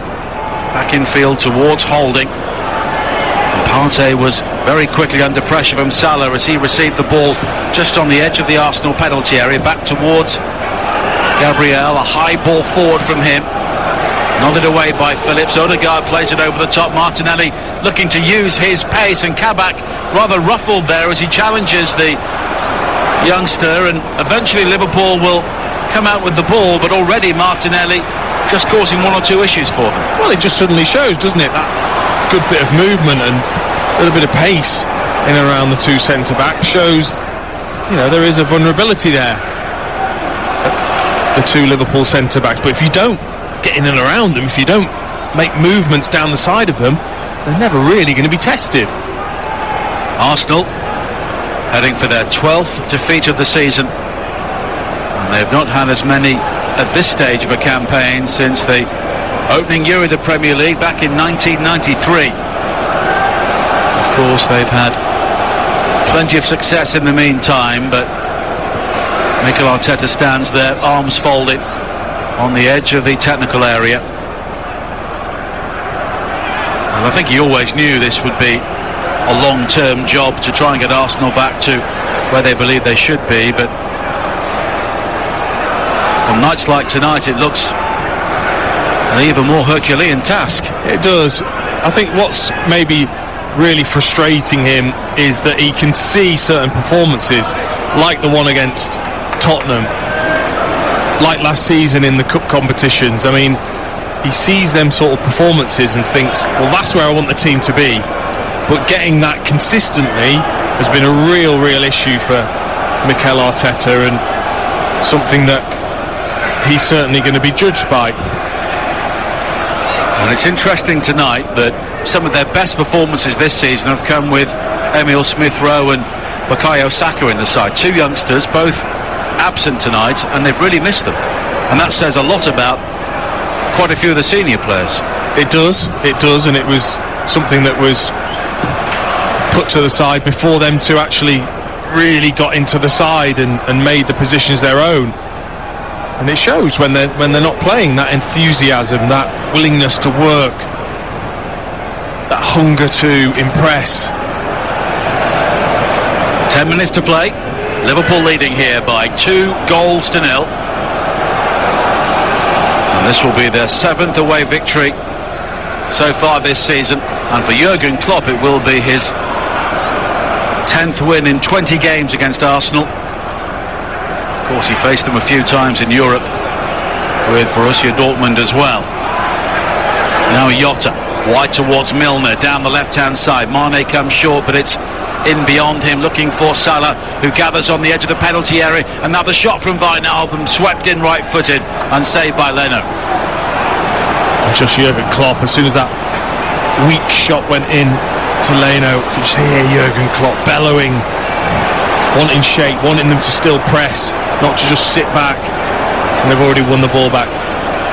back in field towards Holding, and Partey was very quickly under pressure from Salah as he received the ball just on the edge of the Arsenal penalty area. Back towards Gabriel, a high ball forward from him, nodded away by Phillips. Odegaard plays it over the top. Martinelli looking to use his pace, and Kabak rather ruffled there as he challenges the youngster, and eventually Liverpool will come out with the ball, but already Martinelli just causing one or two issues for them. Well, it just suddenly shows, doesn't it, that good bit of movement and a little bit of pace in and around the two centre-backs shows, there is a vulnerability there, the two Liverpool centre-backs. But if you don't get in and around them, if you don't make movements down the side of them, they're never really going to be tested. Arsenal heading for their 12th defeat of the season, and they have not had as many at this stage of a campaign since the opening year of the Premier League back in 1993. Of course, they've had plenty of success in the meantime, but Mikel Arteta stands there, arms folded, on the edge of the technical area. And I think he always knew this would be a long-term job to try and get Arsenal back to where they believe they should be, but on nights like tonight it looks an even more Herculean task. It does. I think what's maybe really frustrating him is that he can see certain performances, like the one against Tottenham, like last season in the cup competitions. I mean, he sees them sort of performances and thinks, well, that's where I want the team to be. But getting that consistently has been a real issue for Mikel Arteta, and something that he's certainly going to be judged by. And it's interesting tonight that some of their best performances this season have come with Emile Smith-Rowe and Bukayo Saka in the side. Two youngsters, both absent tonight, and they've really missed them. And that says a lot about quite a few of the senior players. It does, and it was something that was put to the side before them to actually really got into the side and made the positions their own. And it shows when they're not playing, that enthusiasm, that willingness to work, that hunger to impress. 10 minutes to play. Liverpool leading here by 2-0. And this will be their 7th away victory so far this season. And for Jurgen Klopp, it will be his 10th win in 20 games against Arsenal. Of course, he faced them a few times in Europe with Borussia Dortmund as well. Now Jota, wide towards Milner, down the left-hand side. Mane comes short, but it's in beyond him, looking for Salah, who gathers on the edge of the penalty area. Another shot from Wijnaldum, swept in right-footed and saved by Leno. And just Jurgen Klopp, as soon as that weak shot went in to Leno, you could just hear Jurgen Klopp bellowing, wanting shape, wanting them to still press, not to just sit back. And they've already won the ball back.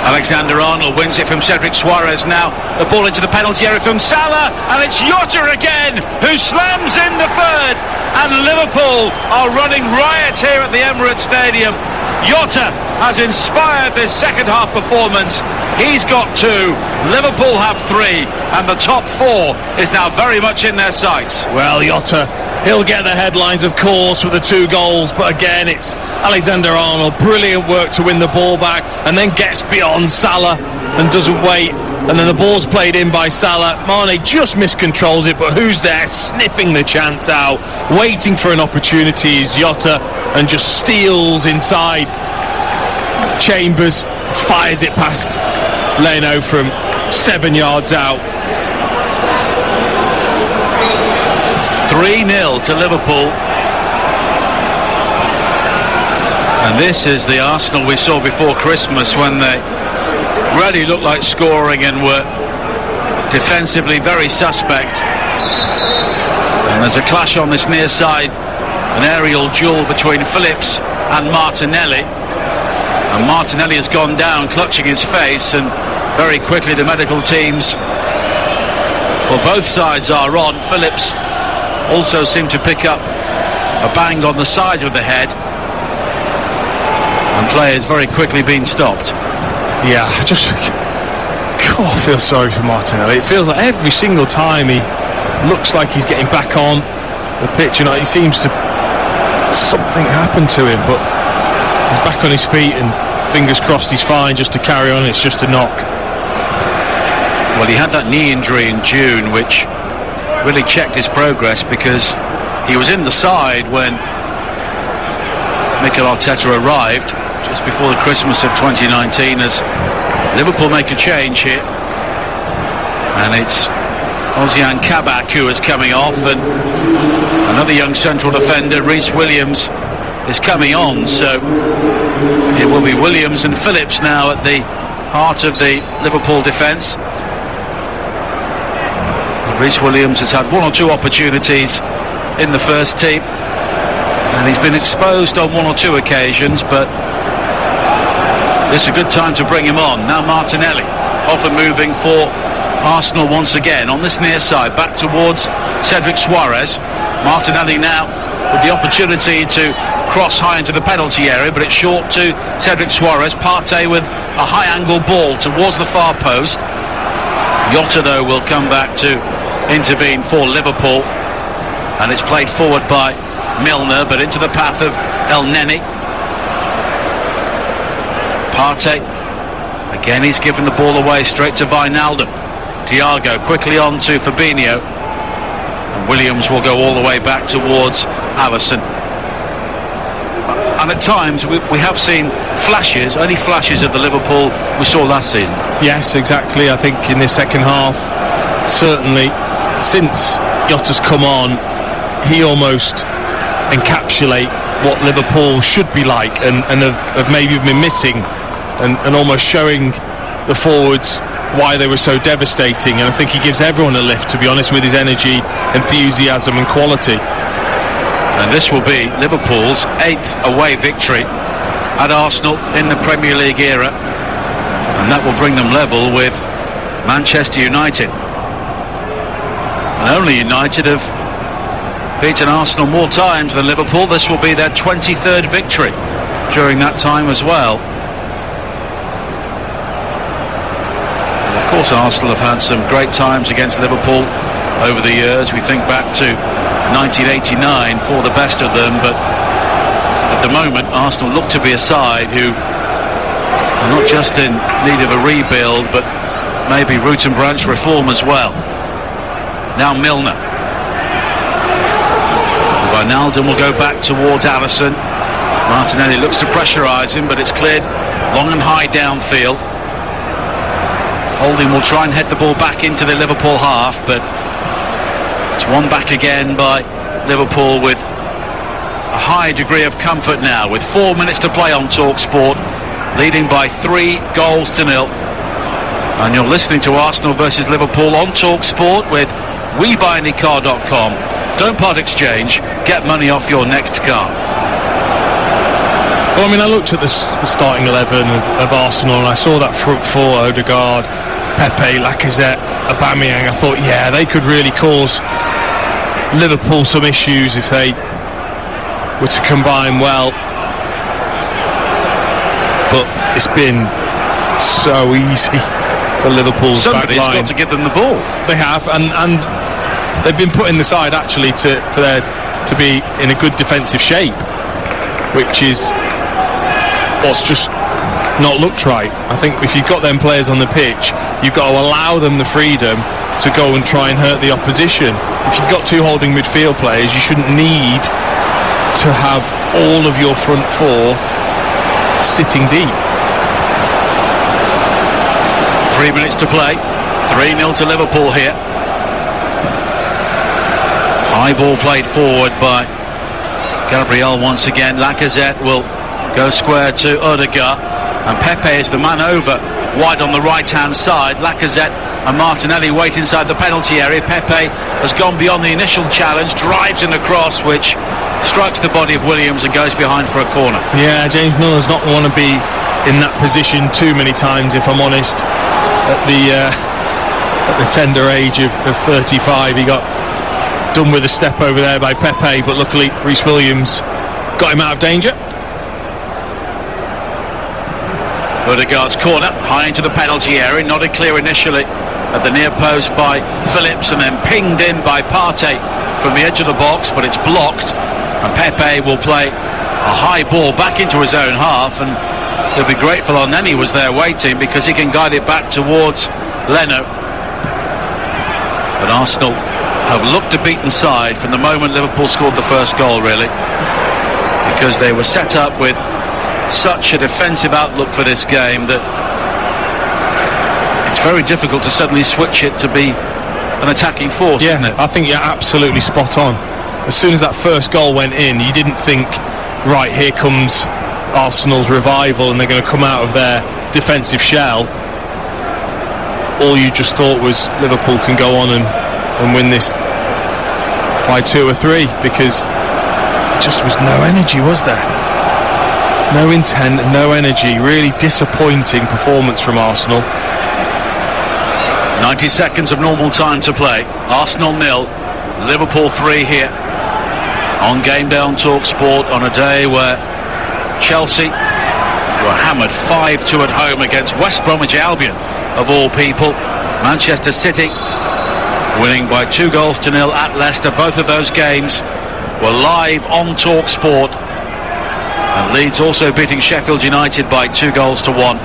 Alexander-Arnold wins it from Cedric Suarez now. The ball into the penalty area from Salah, and it's Jota again who slams in the third. And And Liverpool are running riot here at the Emirates Stadium. Jota has inspired this second half performance. He's got 2, Liverpool have 3, and the top 4 is now very much in their sights. Well, Jota, he'll get the headlines, of course, with the 2 goals, but again, it's Alexander-Arnold. Brilliant work to win the ball back, and then gets beyond Salah and doesn't wait. And then the ball's played in by Salah. Mane just miscontrols it, but who's there sniffing the chance out, waiting for an opportunity is Jota, and just steals inside. Chambers fires it past Leno from 7 yards out. 3-0 to Liverpool. And this is the Arsenal we saw before Christmas, when they really looked like scoring and were defensively very suspect. And there's a clash on this near side, an aerial duel between Phillips and Martinelli. And Martinelli has gone down clutching his face, and very quickly the medical teams, well, both sides are on. Phillips also seemed to pick up a bang on the side of the head, and play has very quickly been stopped. Yeah, I feel sorry for Martinelli. It feels like every single time he looks like he's getting back on the pitch, and he seems to, something happened to him, but he's back on his feet, and fingers crossed he's fine, just to carry on. It's just a knock. Well, he had that knee injury in June, which really checked his progress, because he was in the side when Mikel Arteta arrived just before the Christmas of 2019, as Liverpool make a change here, and it's Ozian Kabak who is coming off, and another young central defender, Reece Williams, is coming on. So it will be Williams and Phillips now at the heart of the Liverpool defence. Reece Williams has had 1 or 2 opportunities in the first team, and he's been exposed on 1 or 2 occasions, but this is a good time to bring him on. Now Martinelli, often moving for Arsenal once again on this near side, back towards Cedric Suarez. Martinelli now with the opportunity to cross high into the penalty area, but it's short to Cedric Suarez. Partey with a high angle ball towards the far post. Jota, though, will come back to intervene for Liverpool, and it's played forward by Milner, but into the path of El Neni. Partey, again he's given the ball away straight to Wijnaldum. Thiago quickly on to Fabinho, and Williams will go all the way back towards Alisson. And at times we have seen flashes, only flashes of the Liverpool we saw last season. Yes, exactly. I think in this second half, certainly since Jota's come on, he almost encapsulate what Liverpool should be like, and have maybe been missing, and almost showing the forwards why they were so devastating. And I think he gives everyone a lift, to be honest, with his energy, enthusiasm and quality. And this will be Liverpool's 8th away victory at Arsenal in the Premier League era, and that will bring them level with Manchester United. And only United have beaten Arsenal more times than Liverpool. This will be their 23rd victory during that time as well. And of course Arsenal have had some great times against Liverpool over the years. We think back to 1989 for the best of them, but at the moment Arsenal look to be a side who are not just in need of a rebuild, but maybe root and branch reform as well. Now Milner. Wijnaldum will go back towards Alisson. Martinelli looks to pressurise him, but it's cleared long and high downfield. Holding will try and head the ball back into the Liverpool half, but it's won back again by Liverpool with a high degree of comfort now, with 4 minutes to play on TalkSport, leading by 3-0. And you're listening to Arsenal versus Liverpool on TalkSport with WeBuyAnyCar.com. Don't part exchange, get money off your next car. Well, I mean, I looked at the starting 11 of Arsenal, and I saw that front four: Odegaard, Pepe, Lacazette, Aubameyang. I thought, yeah, they could really cause Liverpool some issues if they were to combine well. But it's been so easy for Liverpool's Somebody's back line. got to give them the ball. They have, and they've been put in the side actually to be in a good defensive shape, which is what's just not looked right. I think if you've got them players on the pitch, you've got to allow them the freedom to go and try and hurt the opposition. If you've got two holding midfield players, you shouldn't need to have all of your front four sitting deep. 3 minutes to play. 3-0 to Liverpool here. High ball played forward by Gabriel once again. Lacazette will go square to Odegaard, and Pepe is the man over wide on the right hand side. Lacazette and Martinelli wait inside the penalty area. Pepe has gone beyond the initial challenge, drives in the cross, which strikes the body of Williams and goes behind for a corner. Yeah, James Milner's not want to be in that position too many times, if I'm honest. At the tender age of 35, he got done with a step over there by Pepe, but luckily Reece Williams got him out of danger. Odegaard's corner, high into the penalty area, nodded clear initially at the near post by Phillips, and then pinged in by Partey from the edge of the box, but it's blocked, and Pepe will play a high ball back into his own half, and he'll be grateful Oneni was there waiting, because he can guide it back towards Leno. But Arsenal have looked a beaten side from the moment Liverpool scored the first goal, really, because they were set up with such a defensive outlook for this game that it's very difficult to suddenly switch it to be an attacking force, isn't it? I think you're absolutely spot on. As soon as that first goal went in, you didn't think, right, here comes Arsenal's revival and they're going to come out of their defensive shell. All you just thought was Liverpool can go on and win this by 2 or 3, because there just was no energy, was there? No intent, no energy. Really disappointing performance from Arsenal. 90 seconds of normal time to play. Arsenal 0, Liverpool 3 here on Game Day on TalkSport, on a day where Chelsea were hammered 5-2 at home against West Bromwich Albion, of all people. Manchester City winning by 2-0 at Leicester. Both of those games were live on TalkSport, and Leeds also beating Sheffield United by 2-1.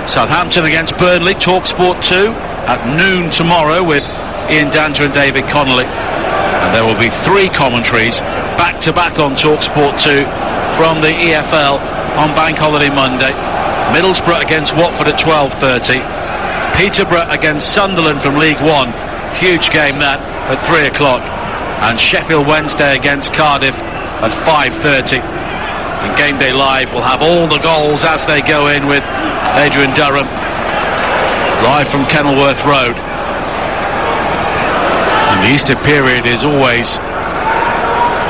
Southampton against Burnley, TalkSport 2 at noon tomorrow with Ian Danter and David Connolly, and there will be 3 commentaries back to back on TalkSport 2 from the EFL on Bank Holiday Monday. Middlesbrough against Watford at 12:30, Peterborough against Sunderland from League One, huge game that, at 3 o'clock, and Sheffield Wednesday against Cardiff at 5:30. And Game Day Live will have all the goals as they go in with Adrian Durham live from Kenilworth Road. And the Easter period is always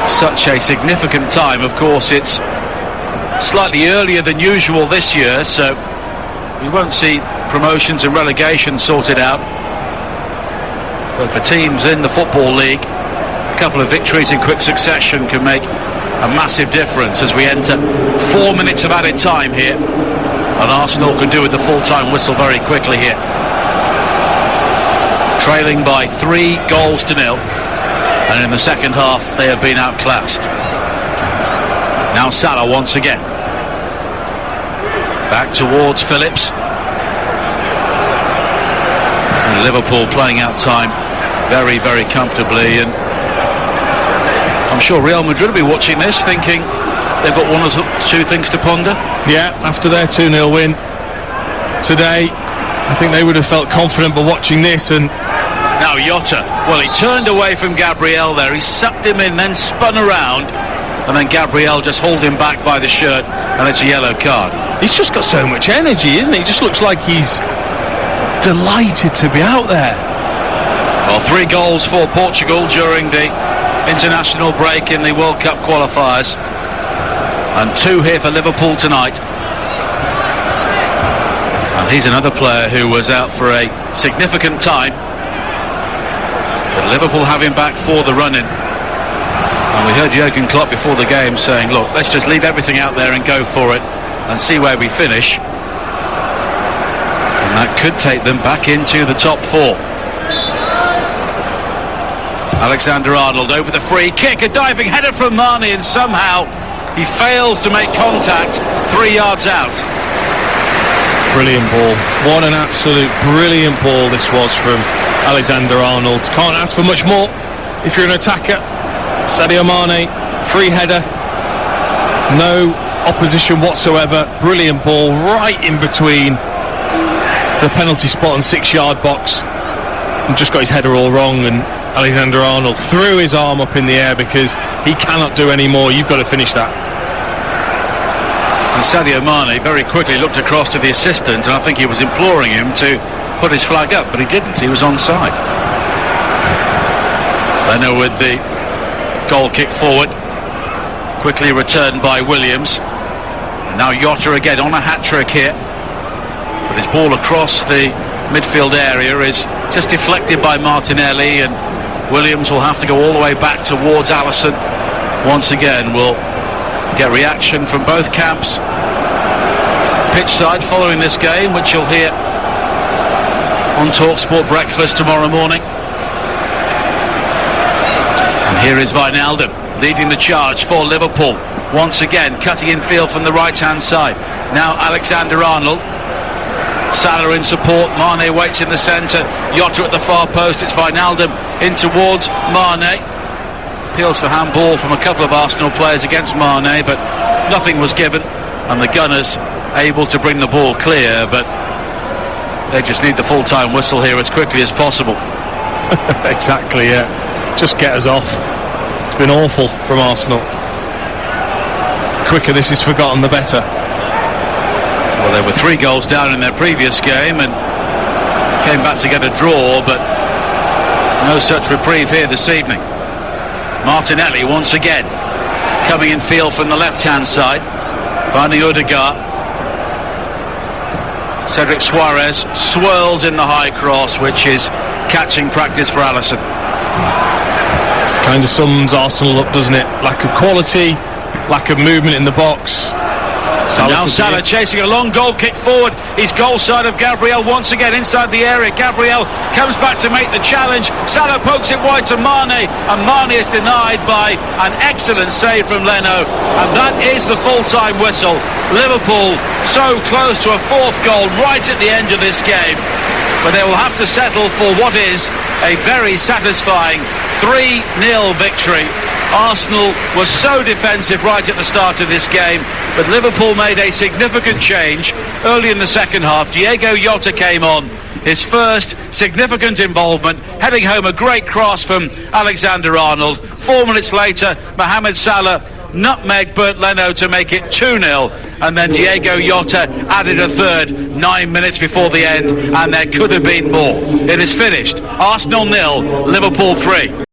such a significant time. Of course, it's slightly earlier than usual this year, so we won't see promotions and relegation sorted out. But for teams in the Football League, a couple of victories in quick succession can make a massive difference as we enter 4 minutes of added time here, and Arsenal can do with the full-time whistle very quickly here. Trailing by 3-0, and in the second half they have been outclassed. Now Salah once again, back towards Phillips, and Liverpool playing out time very, very comfortably. And I'm sure Real Madrid will be watching this thinking they've got 1 or 2 things to ponder. Yeah, after their 2-0 win today, I think they would have felt confident, but watching this, and now Jota, well, he turned away from Gabriel there, he sucked him in, then spun around, and then Gabriel just hauled him back by the shirt, and it's a yellow card. he's just got so much energy, isn't he? He just looks like he's delighted to be out there. Well, 3 goals for Portugal during the international break in the World Cup qualifiers, and 2 here for Liverpool tonight. And he's another player who was out for a significant time, but Liverpool have him back for the run-in. And we heard Jurgen Klopp before the game saying, look, let's just leave everything out there and go for it and see where we finish. And that could take them back into the top 4. Alexander-Arnold over the free kick, a diving header from Mane, and somehow he fails to make contact 3 yards out. Brilliant ball. What an absolute brilliant ball this was from Alexander-Arnold. Can't ask for much more if you're an attacker. Sadio Mane, free header, no opposition whatsoever. Brilliant ball right in between the penalty spot and 6-yard box, and just got his header all wrong, and Alexander-Arnold threw his arm up in the air because he cannot do any more. You've got to finish that. And Sadio Mane very quickly looked across to the assistant, and I think he was imploring him to put his flag up, but he didn't. He was onside. Leno with the goal kick forward, quickly returned by Williams. And now Jota again on a hat-trick here, but his ball across the midfield area is just deflected by Martinelli, and Williams will have to go all the way back towards Alisson. Once again, we'll get reaction from both camps pitch side following this game, which you'll hear on TalkSport Breakfast tomorrow morning. And here is Wijnaldum leading the charge for Liverpool. Once again, cutting in field from the right-hand side. Now Alexander-Arnold. Salah in support. Mane waits in the centre. Jota at the far post. It's Wijnaldum in towards Mane. Appeals for handball from a couple of Arsenal players against Mane, but nothing was given, and the Gunners able to bring the ball clear, but they just need the full-time whistle here as quickly as possible. Exactly, yeah. Just get us off. It's been awful from Arsenal. The quicker this is forgotten, the better. Well, they were 3 goals down in their previous game and came back to get a draw, but no such reprieve here this evening. Martinelli once again coming in field from the left-hand side, finding Odegaard. Cedric Suarez swirls in the high cross, which is catching practice for Alisson. Kind of sums Arsenal up, doesn't it? Lack of quality, lack of movement in the box. Now Salah chasing a long goal kick forward. He's goal side of Gabriel once again inside the area. Gabriel comes back to make the challenge. Salah pokes it wide to Mane, and Mane is denied by an excellent save from Leno, and that is the full-time whistle. Liverpool so close to a 4th goal right at the end of this game, but they will have to settle for what is a very satisfying 3-0 victory. Arsenal was so defensive right at the start of this game, but Liverpool made a significant change early in the second half. Diego Jota came on, his first significant involvement, heading home a great cross from Alexander-Arnold. 4 minutes later, Mohamed Salah nutmeg Bernd Leno to make it 2-0, and then Diego Jota added a third 9 minutes before the end, and there could have been more. It is finished. Arsenal 0, Liverpool 3.